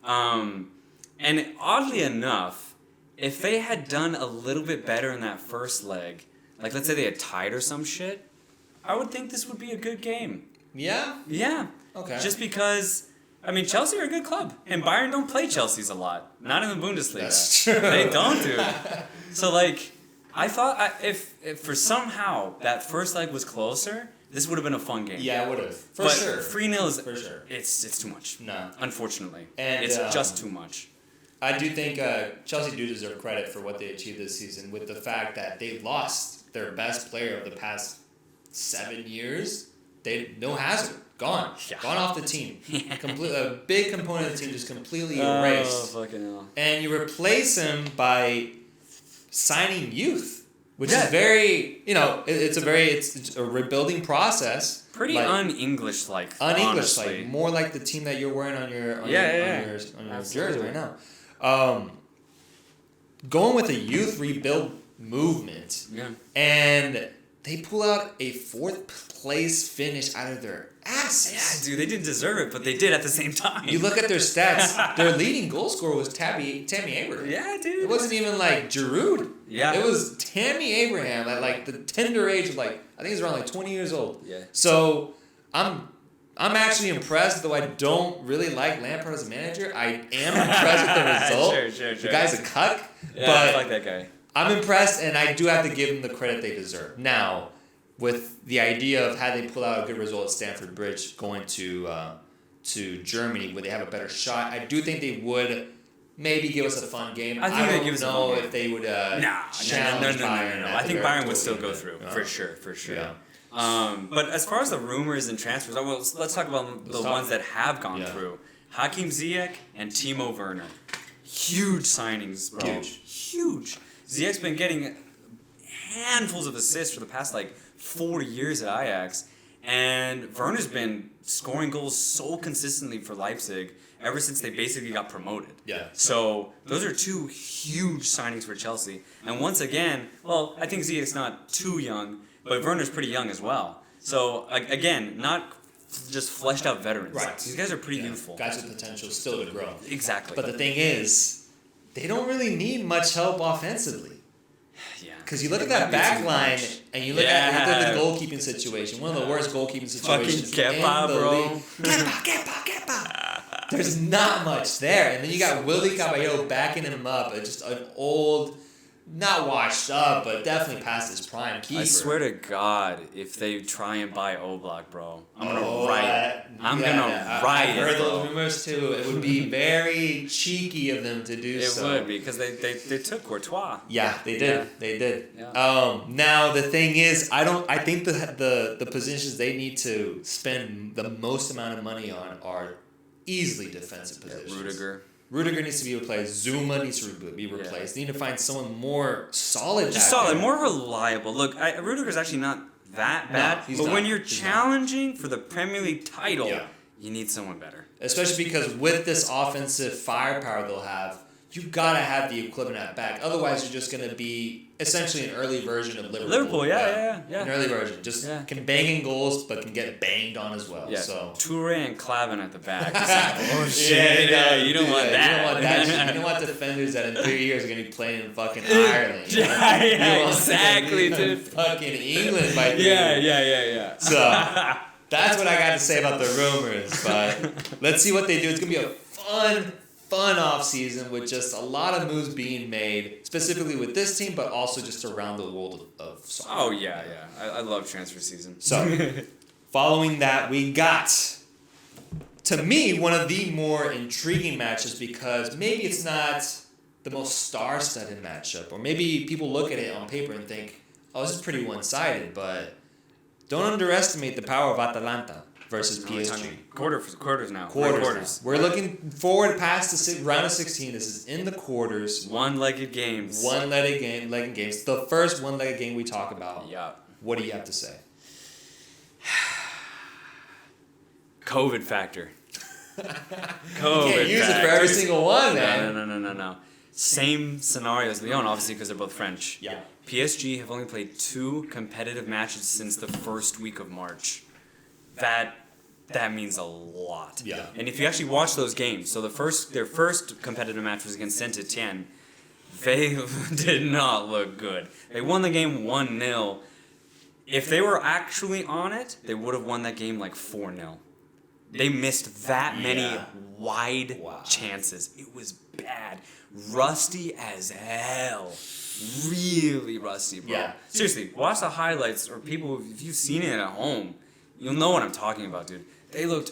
And oddly enough, if they had done a little bit better in that first leg, like let's say they had tied or some shit, I would think this would be a good game. Yeah? Yeah. Okay. Just because, Chelsea are a good club, and Bayern don't play Chelsea's a lot. Not in the Bundesliga. That's true. They don't, dude. So, I thought if for somehow that first leg was closer, this would have been a fun game. Yeah, it would have. For but sure. 3-0 is... For sure. It's too much. No. Unfortunately. And, it's just too much. I do think Chelsea do deserve credit for what they achieved this season with the fact that they lost their best player of the past 7 years. No Hazard. Gone. Yeah. Gone off the team. A big component of the team just completely erased. Oh, fucking hell. And you replace him by signing youth, which is very, it's a rebuilding process. Pretty un-English-like, Un-English, honestly. more like the team that you're wearing on your jersey right now. Going with a youth rebuild movement, and they pull out a 4th place finish out of their asses. Yeah, dude, they didn't deserve it, but they did at the same time. You look at their stats. Their leading goal scorer was Tammy Abraham. Yeah, dude. It wasn't even like Giroud. Yeah. It was Tammy Abraham at the tender age of I think he's around 20 years old. Yeah. So I'm actually impressed, though I don't really like Lampard as a manager. I am impressed with the result. Sure. The guy's a cuck. Yeah, but I like that guy. I'm impressed, and I do have to give them the credit they deserve. Now, with the idea of had they pulled out a good result at Stamford Bridge going to Germany, would they have a better shot? I do think they would maybe give us a fun game. I think they'd give us a fun know game. if they would No. challenge Bayern. I think Bayern would still go through, for sure. Yeah. But as far as the rumors and transfers, let's talk about the ones that have gone through. Hakim Ziyech and Timo Werner. Huge signings, bro. Huge. Ziyech's been getting handfuls of assists for the past 4 years at Ajax, and Werner's been scoring goals so consistently for Leipzig ever since they basically got promoted. Yeah. So those are 2 huge signings for Chelsea. And once again, I think Ziyech's not too young, but Werner's pretty young as well. So again, not just fleshed out veterans. Right. These guys are pretty youthful. Guys with potential still to grow. Exactly. But the thing is, they don't really need much help offensively. Yeah. Because you look at that back line and you look at the goalkeeping situation. One of the worst goalkeeping situations Fucking in Kepa, the bro. league. Kepa. There's not much there. And then you got Willie Caballero backing him up. Just an old not washed up, but definitely past his prime keeper. I swear to God, if they try and buy Oblak, bro, I'm gonna Oh, riot. I'm gonna riot. I've heard bro. those rumors too. It would be very cheeky of them to do It so. would be because they took Courtois. Yeah, they did. Yeah. They did. Yeah. Now the thing is, I think the positions they need to spend the most amount of money on are easily defensive positions. Rudiger needs to be replaced. Zuma needs to be replaced. They need to find someone more solid. Just back solid, there. more reliable. Look, Rudiger's actually not that bad, he's but not. when you're He's challenging for the Premier League title, Yeah. you need someone better. Especially because with this offensive firepower they'll have, you gotta have the equipment at back. Otherwise, you're just gonna be essentially an early version of Liverpool. Liverpool, yeah. An early version, just Yeah. can bang in goals, but can get banged on as well. Yeah, So. Toure and Clavin at the back. Oh You don't want that. You don't want that shit. You don't want defenders that in 3 years are gonna be playing in fucking Ireland. You know? Yeah, You want exactly, them to be in dude. Fucking England by 3 Yeah. years. So that's what I got to say about the rumors. But let's see what they do. It's gonna be a fun off season with just a lot of moves being made, specifically with this team, but also just around the world of soccer. Oh yeah. I love transfer season. So, following that, we got, to me, one of the more intriguing matches because maybe it's not the most star-studded matchup, or maybe people look at it on paper and think, oh, this is pretty one-sided, but don't underestimate the power of Atalanta versus PSG. Quarters now. Quarters. We're looking forward past the round of 16. This is in the quarters. One-legged games. One-legged games. The first one-legged game we talk about. Yeah. What do you have to say? COVID factor. You can't use it for every single one, man. No. Same scenario as Lyon, obviously, because they're both French. Yeah. PSG have only played 2 competitive matches since the first week of March. That means a lot. Yeah. And if you actually watch those games, so their first competitive match was against Saint Etienne. They did not look good. They won the game 1-0. If they were actually on it, they would have won that game like 4-0. They missed that many wide chances. It was bad. Rusty as hell. Really rusty, bro. Yeah. Seriously, watch the highlights, or people, if you've seen it at home, you'll know what I'm talking about, dude. They looked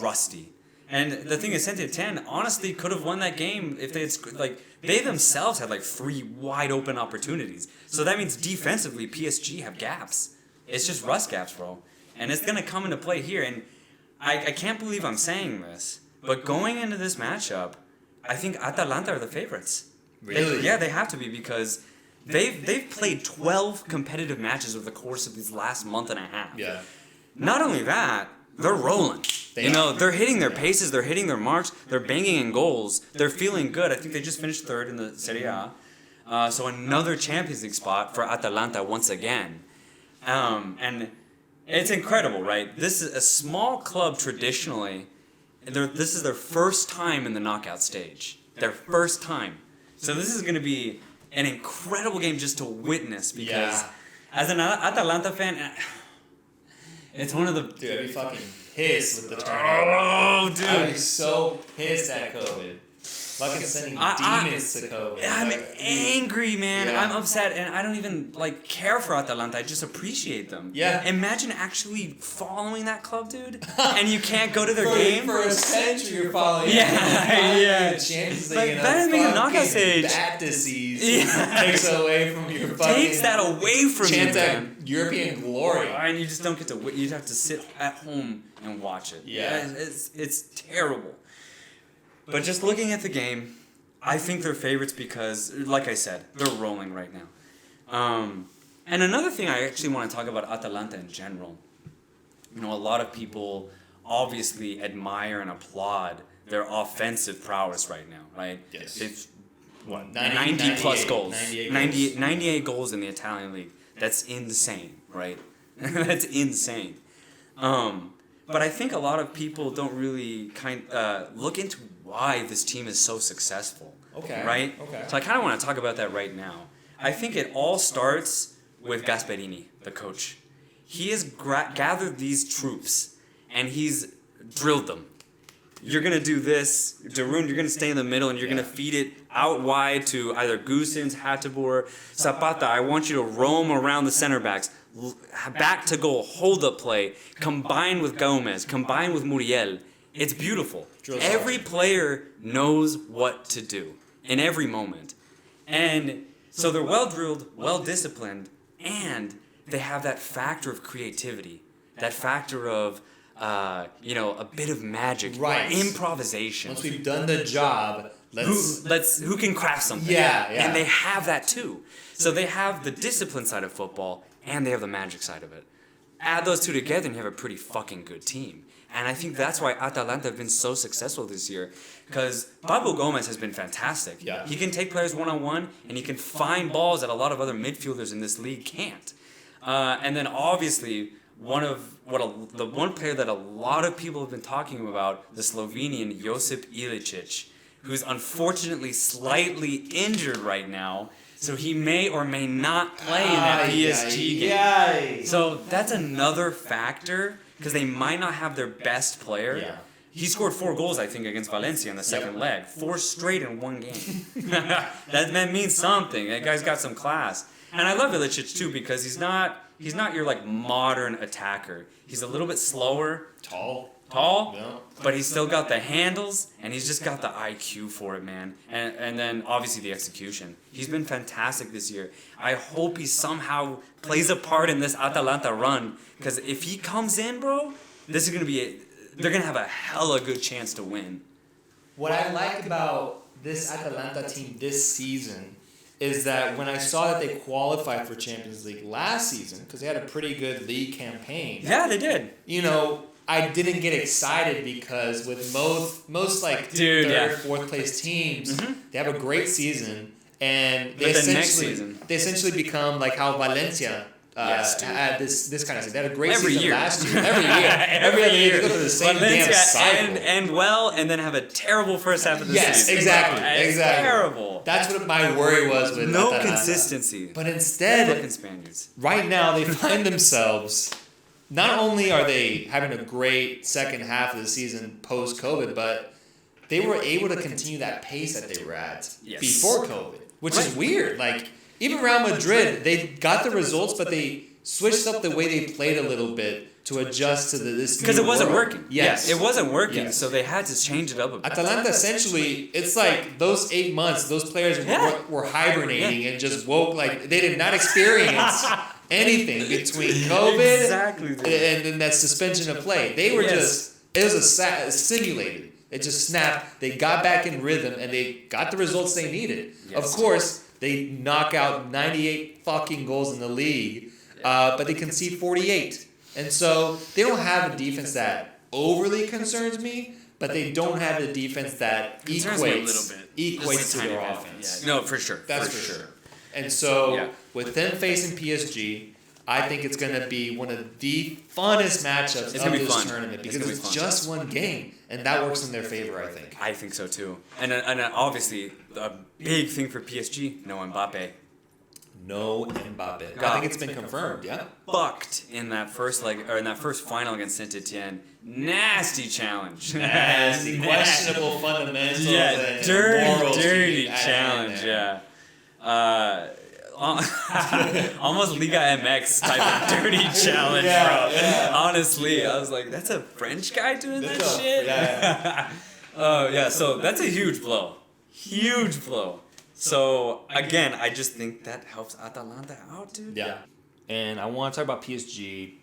rusty. And the thing is, Saint Etienne honestly could have won that game if they themselves had 3 wide open opportunities. So that means defensively, PSG have gaps. It's just rust gaps, bro. And it's going to come into play here. And I can't believe I'm saying this, but going into this matchup, I think Atalanta are the favorites. Really? They have to be because they've played 12 competitive matches over the course of these last month and a half. Yeah. Not only that, they're rolling. They're hitting their paces, they're hitting their marks, they're banging in goals, they're feeling good. I think they just finished 3rd in the Serie A. So another Champions League spot for Atalanta once again. And it's incredible, right? This is a small club traditionally. This is their first time in the knockout stage. Their first time. So this is going to be an incredible game just to witness because as an Atalanta fan, it's one of the... Dude, I'd be fucking pissed with the tournament. Oh, dude. I'd be so pissed at COVID. Fucking sending demons to COVID. I'm angry, man. Yeah. I'm upset, and I don't even care for Atalanta. I just appreciate them. Yeah. Imagine actually following that club, dude, and you can't go to their for, game. For a century, you're following. Yeah. The chances Like, that that doesn't make a knockout stage. Bat disease takes away from your fucking. Takes that away from you, chance man. at European glory. And you just don't get to. You have to sit at home and watch it. Yeah. It's terrible. But just looking at the game, I think they're favorites because, like I said, they're rolling right now. And another thing I actually want to talk about Atalanta in general. A lot of people obviously admire and applaud their offensive prowess right now, right? Yes. It's, 90 plus goals. 98 goals in the Italian league. That's insane, right? That's insane. But I think a lot of people don't really look into why this team is so successful. Okay. Right? Okay. So I kind of want to talk about that right now. I think it all starts with Gasperini, the coach. He has gathered these troops and he's drilled them. you're going to do this. Darun, you're going to stay in the middle and you're going to feed it out wide to either Gusins, Hattabor, Zapata. I want you to roam around the center backs. Back to goal, hold up play, combine with Gomez, combine with Muriel. It's beautiful. Every player knows what to do in every moment. And so they're well drilled, well disciplined, and they have that factor of creativity, that factor of, a bit of magic, Right. improvisation. Once we've done the job, Who can craft something. Yeah. And they have that too. So they have the discipline side of football, and they have the magic side of it. Add those two together, and you have a pretty fucking good team. And I think that's why Atalanta have been so successful this year. Because Pablo Gomez has been fantastic. Yeah. He can take players one-on-one, and he can find balls that a lot of other midfielders in this league can't. And then obviously, the one player that a lot of people have been talking about, the Slovenian Josip Ilicic, who's unfortunately slightly injured right now. So he may or may not play in that PSG game. So that's another factor, because they might not have their best player. Yeah. He scored 4 goals, I think, against Valencia in the second leg. 4 straight in one game. that means something. That guy's got some class. And I love Ilicic too, because he's not your like modern attacker. He's a little bit slower, tall, Yeah. but he's still got the handles, and he's just got the IQ for it, man. And then obviously the execution. He's been fantastic this year. I hope he somehow plays a part in this Atalanta run, because if he comes in, bro, this is gonna be they're gonna have a hella good chance to win. What I like about this Atalanta team this season is that when I saw that they qualified for Champions League last season, because they had a pretty good league campaign. Yeah, they did. I didn't get excited because with most like third, fourth place teams, they have a great season, and they essentially become like how Valencia had this kind of season. They had a great Every season year. last year. Every other year. They go through the same Valencia damn cycle. end well, and then have a terrible first half of the season. Yes, exactly. It's terrible. That's what my worry was with No Atalanta. consistency. But instead, Fucking Spaniards. right now they find themselves. Not only are they having a great second half of the season post-COVID, but they were able to continue that pace that they were at before COVID, which is weird. Like, even Real Madrid, they got the results, but they switched up the way they played a little bit to adjust to this Because it wasn't working. Yes. It wasn't working, Yes. so they had to change it up a bit. Atalanta, essentially, it's like those 8 months, those players were hibernating and just woke, like, they did not experience anything between COVID and then that suspension of play. They were it was simulated. It just snapped. They got back in rhythm, and they got the results they needed. Of course, they knock out 98 fucking goals in the league, but they concede 48. And so they don't have a defense that overly concerns me, but they don't have a defense that equates to their offense. Yeah. No, for sure. That's for sure. And so, with them facing PSG, I think it's going to be one of the funnest matchups of this tournament because it's just one game, and that works in their favor, I think. I think so too. And obviously, a big thing for PSG, no Mbappe. No Mbappe. I think it's been confirmed, yeah. Fucked in that first final against Saint Etienne. Nasty challenge. Nasty, questionable fundamentals. Yeah, and dirty challenge. Yeah. Almost Liga MX type of dirty challenge, bro. Yeah. Honestly, I was like, that's a French guy doing that shit? Yeah. So that's a huge blow. Huge blow. So, again, I just think that helps Atalanta out, dude. Yeah. And I want to talk about PSG,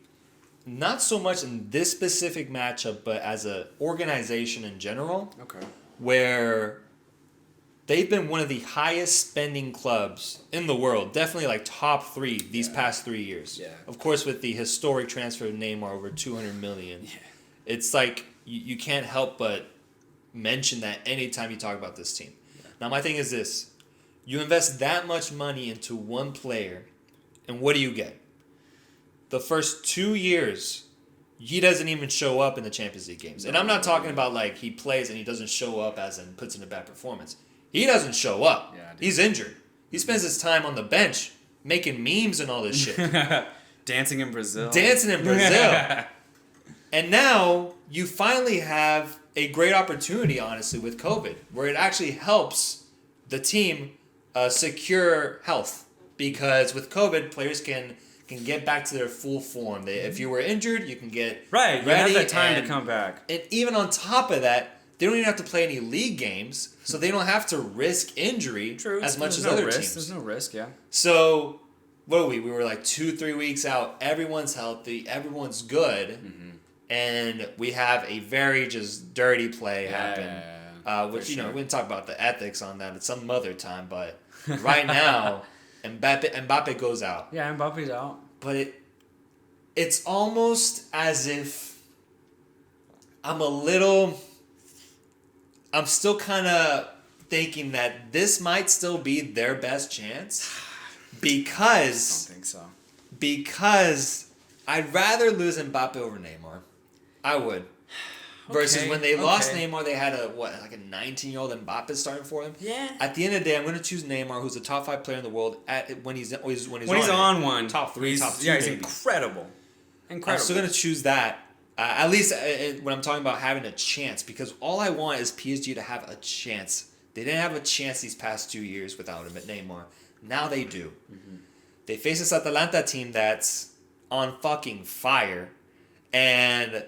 not so much in this specific matchup, but as an organization in general. Okay. Where they've been one of the highest spending clubs in the world. Definitely like top 3 these past 3 years. Yeah. Of course, with the historic transfer of Neymar over $200 million. Yeah. It's like you can't help but mention that anytime you talk about this team. Yeah. Now, my thing is this. You invest that much money into one player, and what do you get? The first 2 years, he doesn't even show up in the Champions League games. And I'm not talking about like he plays and he doesn't show up as in puts in a bad performance. He doesn't show up. Yeah, he's injured. He spends his time on the bench making memes and all this shit. Dancing in Brazil. And now you finally have a great opportunity, honestly, with COVID, where it actually helps the team secure health. Because with COVID, players can get back to their full form. If you were injured, you can get Right, you ready. have that time to come back. And even on top of that, they don't even have to play any league games, so they don't have to risk injury as much as other teams. There's no risk, yeah. So, what are we? We were like 2-3 weeks out. Everyone's healthy. Everyone's good. And we have a very just dirty play happen. Which, we didn't talk about the ethics on that at some other time. But right now, Mbappe goes out. Yeah, Mbappe's out. But it's almost as if I'm still kind of thinking that this might still be their best chance because I don't think so. Because I'd rather lose Mbappe over Neymar. I would. Versus when they lost Neymar, they had a 19-year-old Mbappe starting for them. Yeah. At the end of the day, I'm going to choose Neymar, who's a top 5 player in the world. When he's on one, top 3, top 2. Yeah, he's maybe. incredible. I'm still going to choose that. At least when I'm talking about having a chance, because all I want is PSG to have a chance. They didn't have a chance these past 2 years without him at Neymar. Now they do. They face this Atalanta team that's on fucking fire, and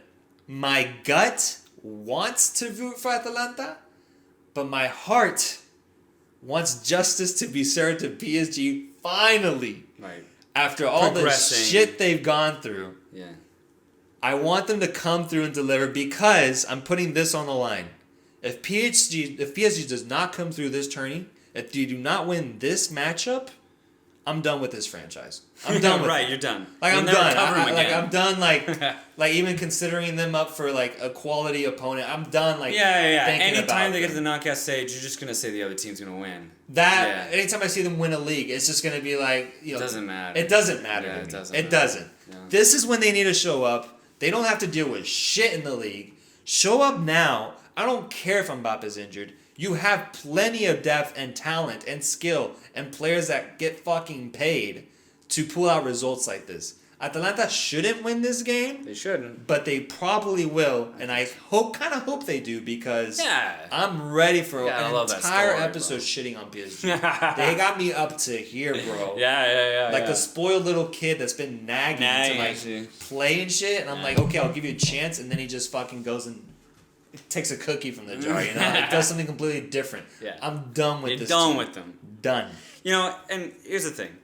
my gut wants to root for Atalanta, but my heart wants justice to be served to PSG finally. Right. After all the shit they've gone through. Yeah. I want them to come through and deliver because I'm putting this on the line. If PSG does not come through this tourney, if you do not win this matchup, I'm done with this franchise. I'm done with it. You're done. I'm done. I'm done. Like even considering them up for like a quality opponent. I'm done. Like Anytime they get to the knockout stage, you're just gonna say the other team's gonna win. Anytime I see them win a league, it's just gonna be like it doesn't matter. It doesn't matter. Yeah, to me. it doesn't. Yeah. Yeah. This is when they need to show up. They don't have to deal with shit in the league. Show up now. I don't care if Mbappe's injured. You have plenty of depth and talent and skill and players that get fucking paid to pull out results like this. Atalanta shouldn't win this game. They shouldn't. But they probably will, and I kind of hope they do because I'm ready for an entire episode shitting on PSG. They got me up to here, bro. Like the spoiled little kid that's been nagging to play and shit, and I'm like, okay, I'll give you a chance, and then he just fucking goes and takes a cookie from the jar, Like does something completely different. Yeah. I'm done with this. You're done with them. Done. And here's the thing.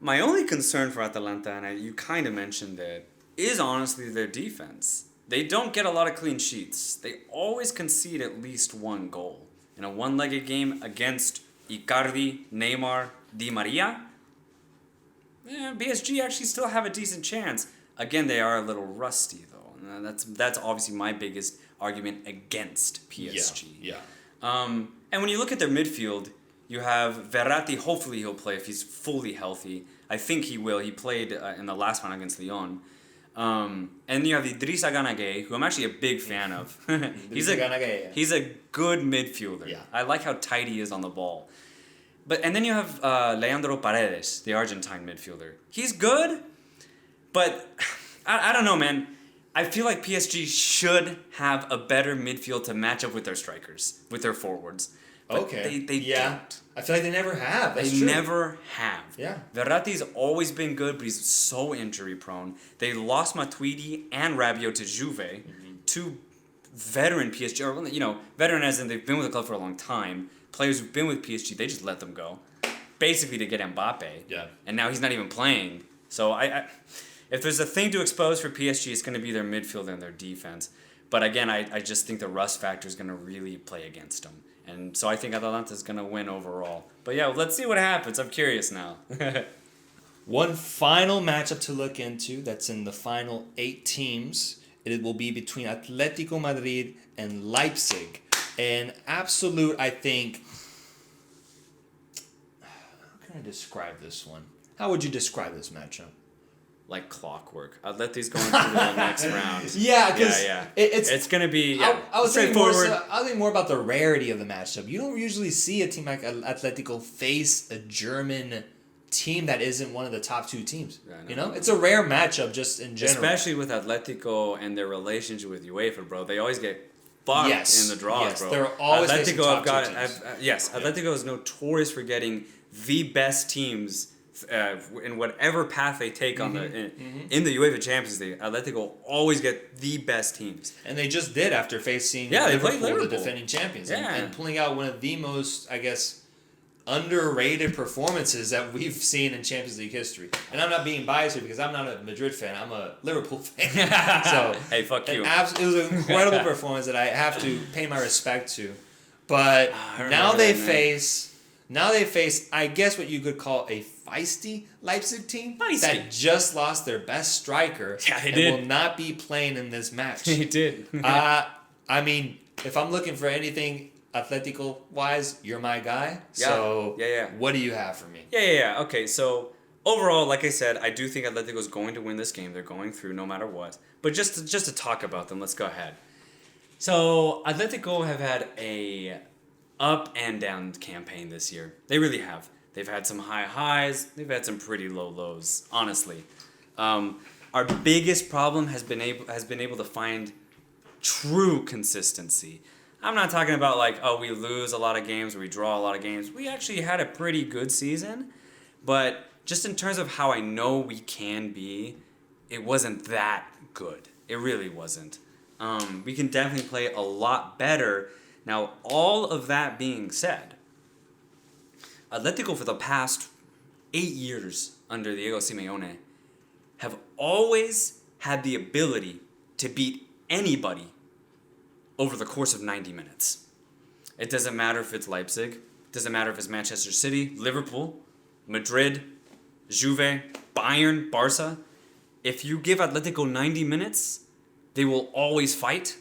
My only concern for Atalanta, and you kind of mentioned it, is honestly their defense. They don't get a lot of clean sheets. They always concede at least one goal. In a one-legged game against Icardi, Neymar, Di Maria, PSG actually still have a decent chance. Again, they are a little rusty, though. That's obviously my biggest argument against PSG. Yeah. And when you look at their midfield, you have Verratti. Hopefully he'll play if he's fully healthy. I think he will. He played in the last one against Lyon. And you have Idrissa Gana who I'm actually a big fan of. he's a good midfielder. Yeah. I like how tight he is on the ball. And then you have Leandro Paredes, the Argentine midfielder. He's good, but I don't know, man. I feel like PSG should have a better midfield to match up with their strikers, with their forwards. But they don't. I feel like they never have. That's They true. never have. Yeah. Verratti's always been good, but he's so injury prone. They lost Matuidi and Rabiot to Juve, two veteran PSG, or veteran as in they've been with the club for a long time. Players who've been with PSG, they just let them go, basically to get Mbappe. Yeah. And now he's not even playing. So if there's a thing to expose for PSG, it's going to be their midfield and their defense. But again, I just think the rust factor is going to really play against them. And so I think Atalanta is going to win overall. But yeah, let's see what happens. I'm curious now. One final matchup to look into that's in the final 8 teams. It will be between Atletico Madrid and Leipzig. An absolute, I think... How can I describe this one? How would you describe this matchup? Like clockwork. Atleti's going through the next round. Yeah, because it's going to be I was thinking straightforward. more about the rarity of the matchup. You don't usually see a team like Atletico face a German team that isn't one of the top 2 teams. Yeah, I know. You know, it's a rare matchup just in general. Especially with Atletico and their relationship with UEFA, bro. They always get fucked in the draws, bro. They're always facing top 2 teams. Atletico is notorious for getting the best teams in whatever path they take on in the UEFA Champions League. Atletico always get the best teams, and they just did after facing they played the defending champions, and pulling out one of the most, I guess, underrated performances that we've seen in Champions League history. And I'm not being biased here because I'm not a Madrid fan. I'm a Liverpool fan. So hey, fuck you. It was an incredible performance that I have to pay my respect to. But now they face, I guess what you could call a feisty Leipzig team that just lost their best striker and will not be playing in this match. They did. I mean, if I'm looking for anything Atletico wise, you're my guy. So what do you have for me? Okay, so overall, like I said, I do think Atletico is going to win this game. They're going through no matter what. But just to talk about them, let's go ahead. So Atletico have had a up and down campaign this year. They really have. They've had some high highs. They've had some pretty low lows. Honestly, our biggest problem has been able to find true consistency. I'm not talking about like, oh, we lose a lot of games or we draw a lot of games. We actually had a pretty good season, but just in terms of how I know we can be, it wasn't that good. It really wasn't. We can definitely play a lot better. Now, all of that being said, Atletico for the past 8 years under Diego Simeone have always had the ability to beat anybody over the course of 90 minutes. It doesn't matter if it's Leipzig, it doesn't matter if it's Manchester City, Liverpool, Madrid, Juve, Bayern, Barca. If you give Atletico 90 minutes, they will always fight,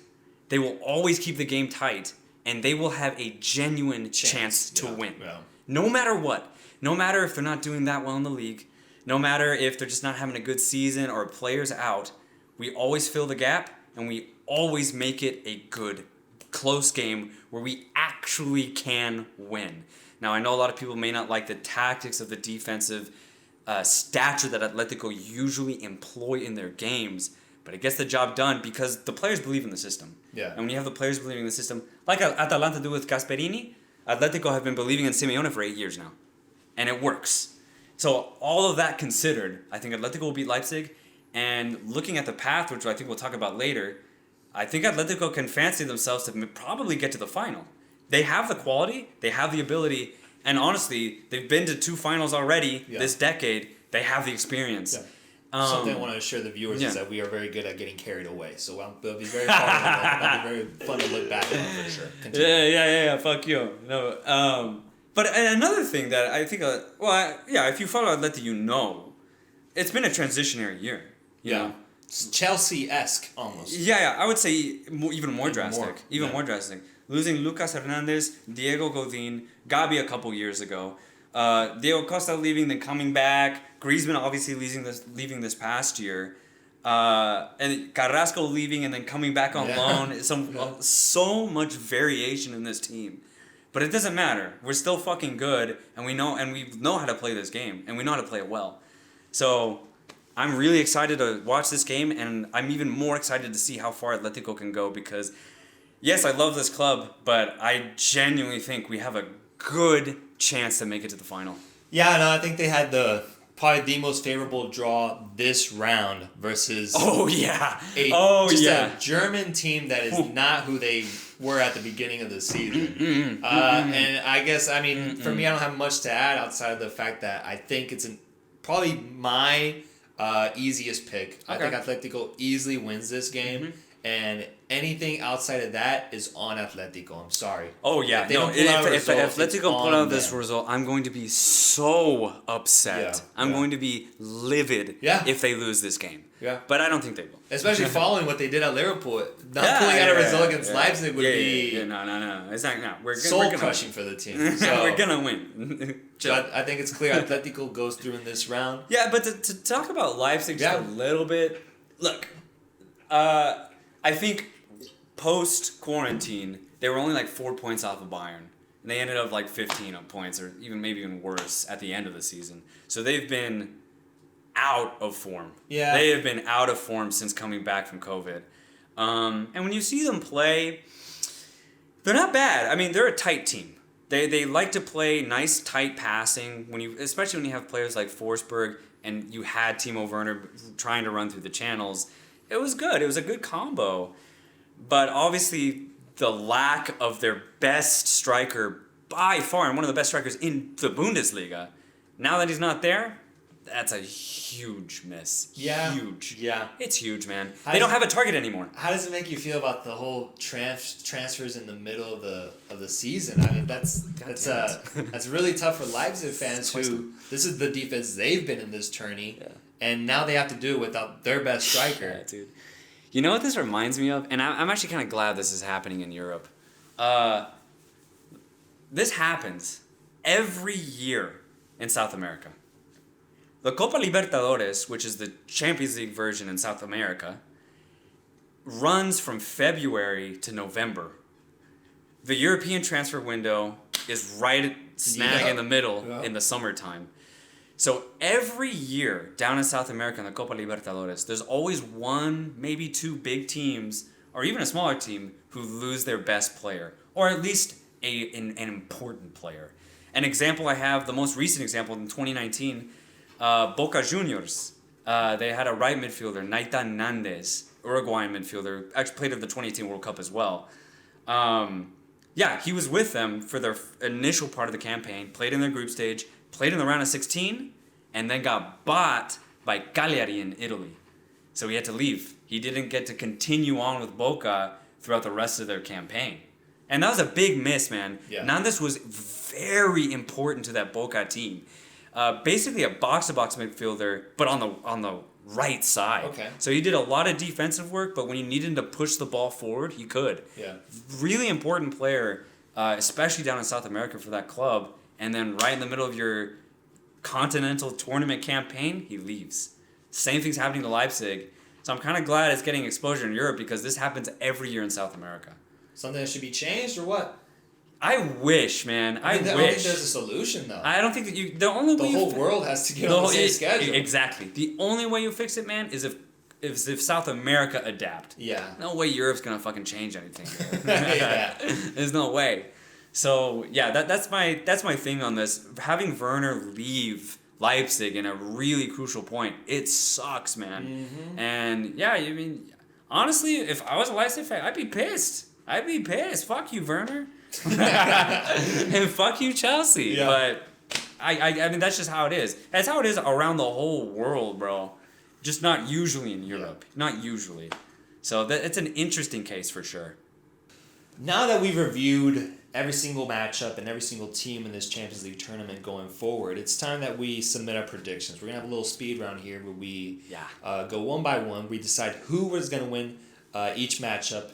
they will always keep the game tight, and they will have a genuine chance to win. Yeah. No matter what. No matter if they're not doing that well in the league, no matter if they're just not having a good season or players out, we always fill the gap and we always make it a good, close game where we actually can win. Now, I know a lot of people may not like the tactics of the defensive stature that Atletico usually employ in their games, but it gets the job done because the players believe in the system. Yeah. And when you have the players believing in the system, like Atalanta do with Gasperini, Atletico have been believing in Simeone for 8 years now. And it works. So all of that considered, I think Atletico will beat Leipzig. And looking at the path, which I think we'll talk about later, I think Atletico can fancy themselves to probably get to the final. They have the quality, they have the ability, and honestly, they've been to 2 finals already this decade. They have the experience. Yeah. Something I want to assure the viewers is that we are very good at getting carried away. So it'll be very fun. It'll be very fun to look back on for sure. Continue. Yeah. Fuck you. No. But another thing that I think, if you follow Atleti, you know, it's been a transitionary year. You know? Chelsea-esque almost. Yeah. I would say even more drastic. More drastic. Losing Lucas Hernandez, Diego Godin, Gabi a couple years ago. Diego Costa leaving, then coming back. Griezmann obviously leaving this past year. And Carrasco leaving and then coming back on loan. So much variation in this team. But it doesn't matter. We're still fucking good, and we know how to play this game, and we know how to play it well. So I'm really excited to watch this game, and I'm even more excited to see how far Atletico can go because, yes, I love this club, but I genuinely think we have a good chance to make it to the final. Yeah, no, I think they had probably the most favorable draw this round versus a German team that is not who they were at the beginning of the season. And I guess, for me, I don't have much to add outside of the fact that I think it's probably my easiest pick. Okay. I think Atletico easily wins this game. And anything outside of that is on Atletico. I'm sorry. Oh, yeah. If Atletico pull out this result, I'm going to be so upset. I'm going to be livid if they lose this game. Yeah. But I don't think they will. Especially following what they did at Liverpool. Not pulling out a result against Leipzig would be... No. It's not. No. We're soul-crushing for the team. So, we're going to win. But I think it's clear Atletico goes through in this round. Yeah, but to talk about Leipzig just a little bit... Look, I think post-quarantine, they were only like 4 points off of Bayern and they ended up like 15 on points, or maybe even worse at the end of the season. So they've been out of form. Yeah. They have been out of form since coming back from COVID. And when you see them play, they're not bad. I mean, they're a tight team. They like to play nice, tight passing, especially when you have players like Forsberg and you had Timo Werner trying to run through the channels. It was good. It was a good combo. But obviously, the lack of their best striker by far, and one of the best strikers in the Bundesliga, now that he's not there, that's a huge miss. Yeah. Huge. Yeah. It's huge, man. They don't have a target anymore. How does it make you feel about the whole transfers in the middle of the season? I mean, that's really tough for Leipzig fans who this is the defense they've been in this tourney, and now they have to do it without their best striker. Yeah, dude. You know what this reminds me of? And I'm actually kind of glad this is happening in Europe. This happens every year in South America. The Copa Libertadores, which is the Champions League version in South America, runs from February to November. The European transfer window is right smack in the middle in the summertime. So every year down in South America in the Copa Libertadores, there's always one, maybe two big teams, or even a smaller team, who lose their best player, or at least an important player. An example I have, the most recent example in 2019, Boca Juniors. They had a right midfielder, Naitan Nandes, Uruguayan midfielder, actually played in the 2018 World Cup as well. He was with them for their initial part of the campaign, played in their group stage, played in the round of 16, and then got bought by Cagliari in Italy. So he had to leave. He didn't get to continue on with Boca throughout the rest of their campaign. And that was a big miss, man. Yeah. Nandes was very important to that Boca team. Basically a box-to-box midfielder, but on the right side. Okay. So he did a lot of defensive work, but when you needed to push the ball forward, he could. Yeah. Really important player, especially down in South America for that club. And then right in the middle of your continental tournament campaign, he leaves. Same thing's happening to Leipzig. So I'm kind of glad it's getting exposure in Europe because this happens every year in South America. Something that should be changed or what? I wish, man. I don't wish. think there's a solution though. I don't think that you. The only way whole world has to get on the same schedule. Exactly. The only way you fix it, man, is if South America adapt. Yeah. No way Europe's gonna fucking change anything. Yeah. There's no way. So yeah, that's my thing on this. Having Werner leave Leipzig in a really crucial point, it sucks, man. Mm-hmm. And yeah, I mean, honestly, if I was a Leipzig fan, I'd be pissed. Fuck you, Werner. And fuck you, Chelsea. Yeah. But I mean, that's just how it is. That's how it is around the whole world, bro. Just not usually in Europe. Yeah. Not usually. So it's an interesting case for sure. Now that we've reviewed every single matchup and every single team in this Champions League tournament going forward, it's time that we submit our predictions. We're going to have a little speed round here where we go one by one. We decide who was going to win each matchup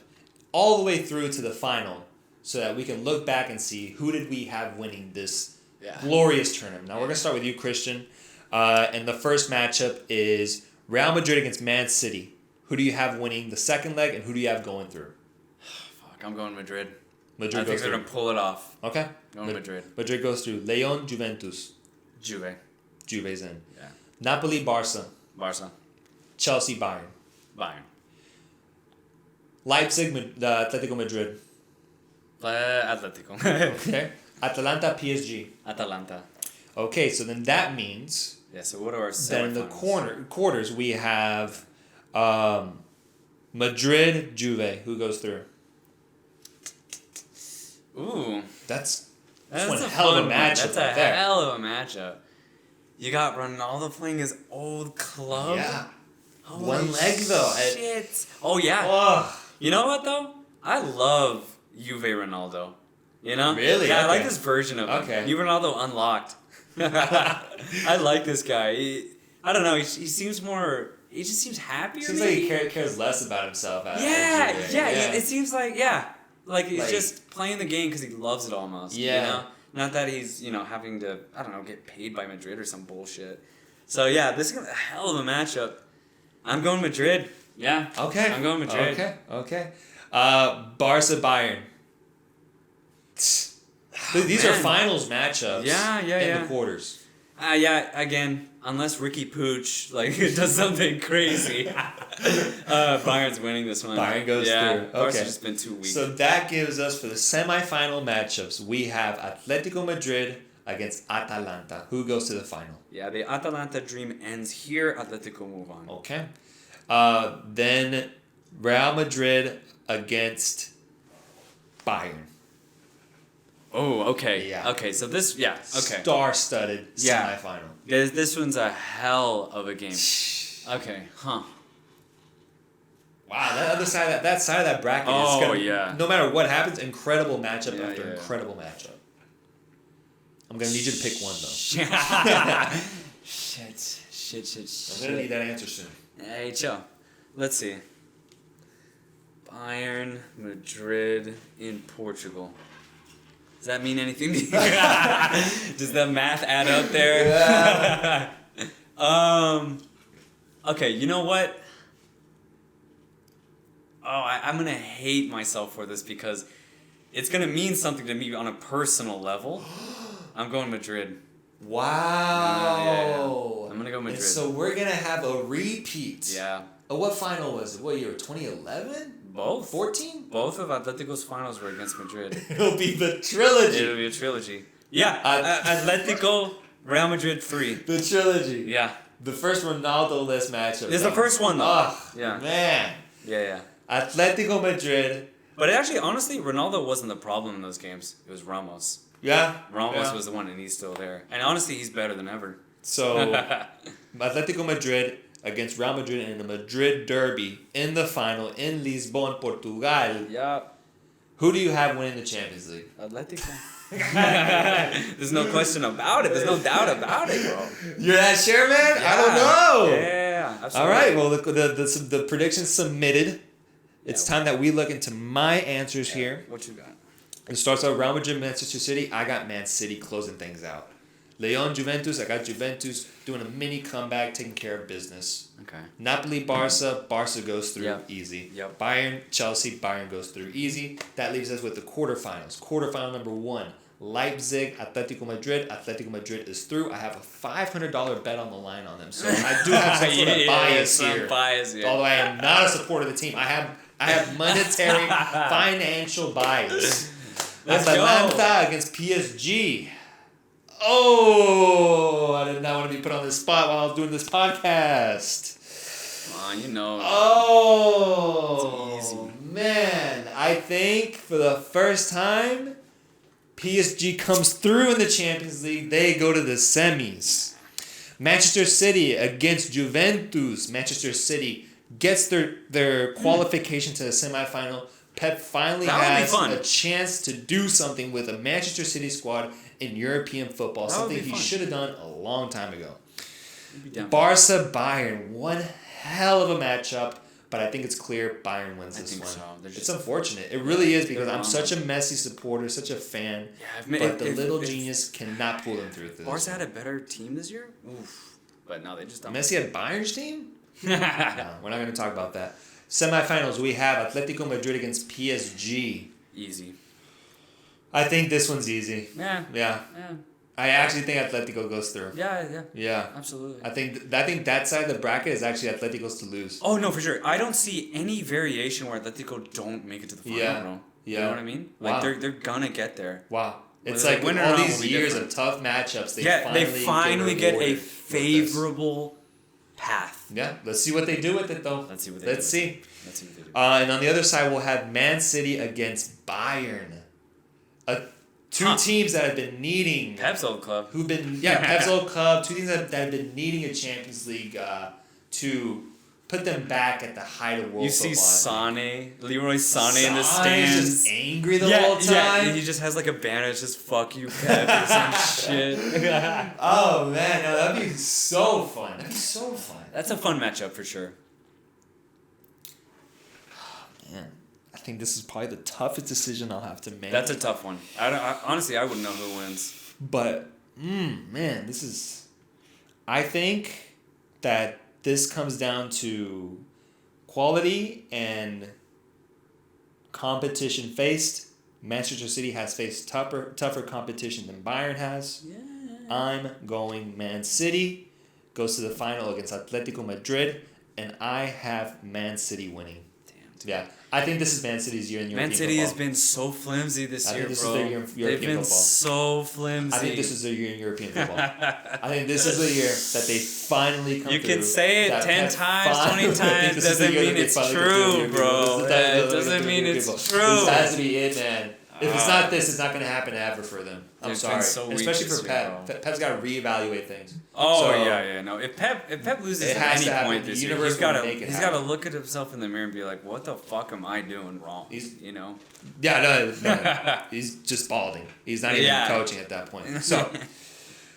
all the way through to the final so that we can look back and see who did we have winning this glorious tournament. Now, we're going to start with you, Christian. And the first matchup is Real Madrid against Man City. Who do you have winning the second leg and who do you have going through? Fuck, I'm going Madrid. Madrid I think they're going to pull it off. Okay. Going Madrid. Madrid goes through. Leon, Juventus. Juve. Juve's in. Yeah. Napoli, Barca. Barca. Chelsea, Bayern. Bayern. Leipzig, Atletico Madrid. Atletico. Okay. Atalanta, PSG. Atalanta. Okay, so then that means Yeah, so what are our that in the semifinals? quarters we have Madrid, Juve. Who goes through? Ooh. That's That's one a hell of a fun one. matchup That's right a there. hell of a matchup. You got Ronaldo playing his old club. Yeah. Holy One leg, though. Shit. Oh yeah. Oh, You know what though? I love Juve Ronaldo. You know? Really? Yeah, I like Okay. this version of him. Okay. Juve Ronaldo unlocked. I like this guy. I don't know. He seems more. He just seems happier. seems like maybe? he cares less about himself. Yeah, Juve. yeah. It seems like like he's Like- just playing the game because he loves it almost. Yeah. You know? Not that he's having to get paid by Madrid or some bullshit. So yeah, this is a hell of a matchup. I'm going Madrid. Yeah. Okay. I'm going Madrid. Okay. Barca, Bayern. These are Man. finals matchups. In the quarters. Yeah, again, unless Ricky Pooch does something crazy, Bayern's winning this one. Bayern goes through. Barca's Okay. just been too weak. So that gives us, for the semifinal matchups, we have Atletico Madrid against Atalanta. Who goes to the final? Yeah, the Atalanta dream ends here. Atletico move on. Okay. Then Real Madrid against Bayern. Oh, okay. Yeah. Okay, so this, okay. Star-studded Yeah. semifinal. This one's a hell of a game. Okay, Wow, that other side, that side of that bracket is Oh, gonna, yeah. no matter what happens, incredible matchup Yeah, after yeah. incredible matchup. I'm gonna need you to pick one though. Shit. I'm gonna need that answer soon. Hey, chill. Let's see. Bayern, Madrid, in Portugal. Does that mean anything to you? Does the math add up there? Yeah. Okay, you know what? I'm gonna hate myself for this because it's gonna mean something to me on a personal level. I'm going Madrid. Wow. Yeah. I'm gonna go Madrid. And so we're gonna have a repeat. Yeah. What final was it? What year? 2011? Both. 14? Both of Atletico's finals were against Madrid. It'll be the trilogy. It'll be a trilogy. Yeah. Atletico, Real Madrid 3. The trilogy. Yeah. The first Ronaldo-less matchup. It's the first one, though. Oh, Yeah. man. Yeah. Atletico Madrid. But actually, honestly, Ronaldo wasn't the problem in those games. It was Ramos. Yeah. Ramos yeah. was the one, and he's still there. And honestly, he's better than ever. So, Atletico Madrid against Real Madrid in the Madrid Derby in the final in Lisbon, Portugal. Yeah. Who do you have winning the Champions League? Atletico. There's no question about it. There's no doubt about it, bro. You're that sure, man? I don't know. Yeah, absolutely. All right. Well, the predictions submitted. It's time that we look into my answers here. What you got? It starts out Real Madrid, Manchester City. I got Man City closing things out. Leon, Juventus. I got Juventus doing a mini comeback, taking care of business. Okay. Napoli, Barca. Barca goes through Yep. easy. Yep. Bayern, Chelsea. Bayern goes through easy. That leaves us with the quarterfinals. Quarterfinal number 1. Leipzig, Atletico Madrid. Atletico Madrid is through. I have a $500 bet on the line on them. So I do have some sort of bias here. Bias, yeah. Although I am not a supporter of the team. I have monetary, financial bias. Let's Atalanta go. against PSG. Oh, I did not want to be put on this spot while I was doing this podcast. Come on, you know. Oh, It's easy. man. I think for the first time, PSG comes through in the Champions League. They go to the semis. Manchester City against Juventus. Manchester City gets their qualification to the semifinal. Pep finally That would be has fun. a chance to do something with a Manchester City squad in European football. That would Something be he fun. should have done a long time ago. You'd be down. Barca Bayern, one hell of a matchup, but I think it's clear Bayern wins I this think one. so. They're It's just- unfortunate. It really is because They're I'm wrong. such a Messi supporter, such a fan. Yeah, But the little genius cannot pull them through this. Barca one. had a better team this year? Oof. But no, they just don't. Messi had Bayern's team? No, we're not going to talk about that. Semifinals, we have Atletico Madrid against PSG. Easy. I think this one's easy. Yeah. Yeah. Yeah. I actually think Atletico goes through. Yeah. Yeah. Absolutely. I think that side of the bracket is actually Atletico's to lose. Oh, no, for sure. I don't see any variation where Atletico don't make it to the final, Yeah. bro. Yeah. You know what I mean? Wow. Like, they're gonna get there. Wow. It's Whether like they win with or all not these will be years different. of tough matchups, they finally get a rewarded with this. favorable path. Yeah, let's see what they do with it, though. Let's see what they Let's do. see. Let's see what they do. And on the other side, we'll have Man City against Bayern. Two teams that have been needing... Pep's old club. Who've been... Yeah, Pep's old club. Two teams that have been needing a Champions League to put them back at the height of world You see football. Leroy Sané in the Sané's stands. just angry the whole time. Yeah, he just has like a banner that says "fuck you, Pep" or some shit. Oh, man. No, that'd be so fun. That'd be so fun. That's a fun matchup for sure. Man, I think this is probably the toughest decision I'll have to make. That's a tough one. Honestly, I wouldn't know who wins. But, man, this is... I think that this comes down to quality and competition faced. Manchester City has faced tougher competition than Bayern has. Yeah. I'm going Man City. Goes to the final against Atletico Madrid. And I have Man City winning. Damn. Yeah. I think this is Man City's year in European Man City football. has been so flimsy this year, this bro. is their year in They've European been football. so flimsy. I think this is their year in European football. I think this is the year that they finally come You through. can say it that 10 Pep times, finally- 20 I think times, this is the doesn't year mean that they it's finally come true, through European bro. football. This is the time It that they're doesn't gonna mean do it's European true. football. This has to be it, man. If it's not this, it's not going to happen ever for them. I'm They've sorry. been so weak Especially this for year, Pep. bro. Pep's got to reevaluate things. Oh So, yeah. No, if Pep loses It at has any to happen. point The this year, universe he's got will to make it he's got to happen. look at himself in the mirror and be like, what the fuck am I doing wrong? He's- You know. Yeah, no. He's just balding. He's not even Yeah. coaching at that point. So,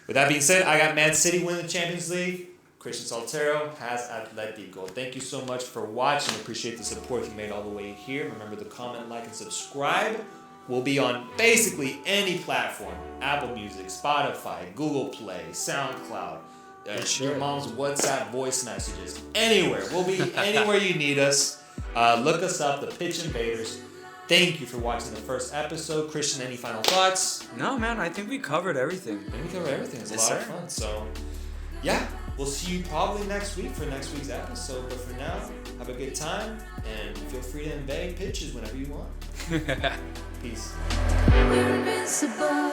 with that being said, I got Man City winning the Champions League. Christian Soltero has Atletico. Thank you so much for watching. Appreciate the support you made all the way here. Remember to comment, like, and subscribe. We'll be on basically any platform. Apple Music, Spotify, Google Play, SoundCloud, your mom's WhatsApp voice messages. Anywhere. We'll be anywhere you need us. Look us up, the Pitch Invaders. Thank you for watching the first episode. Christian, any final thoughts? No, man, I think we covered everything. I think we covered everything. It's a Yes, lot of sir. fun. So, yeah, we'll see you probably next week for next week's episode. But for now, have a good time and feel free to invade pitches whenever you want. Peace. We're invincible.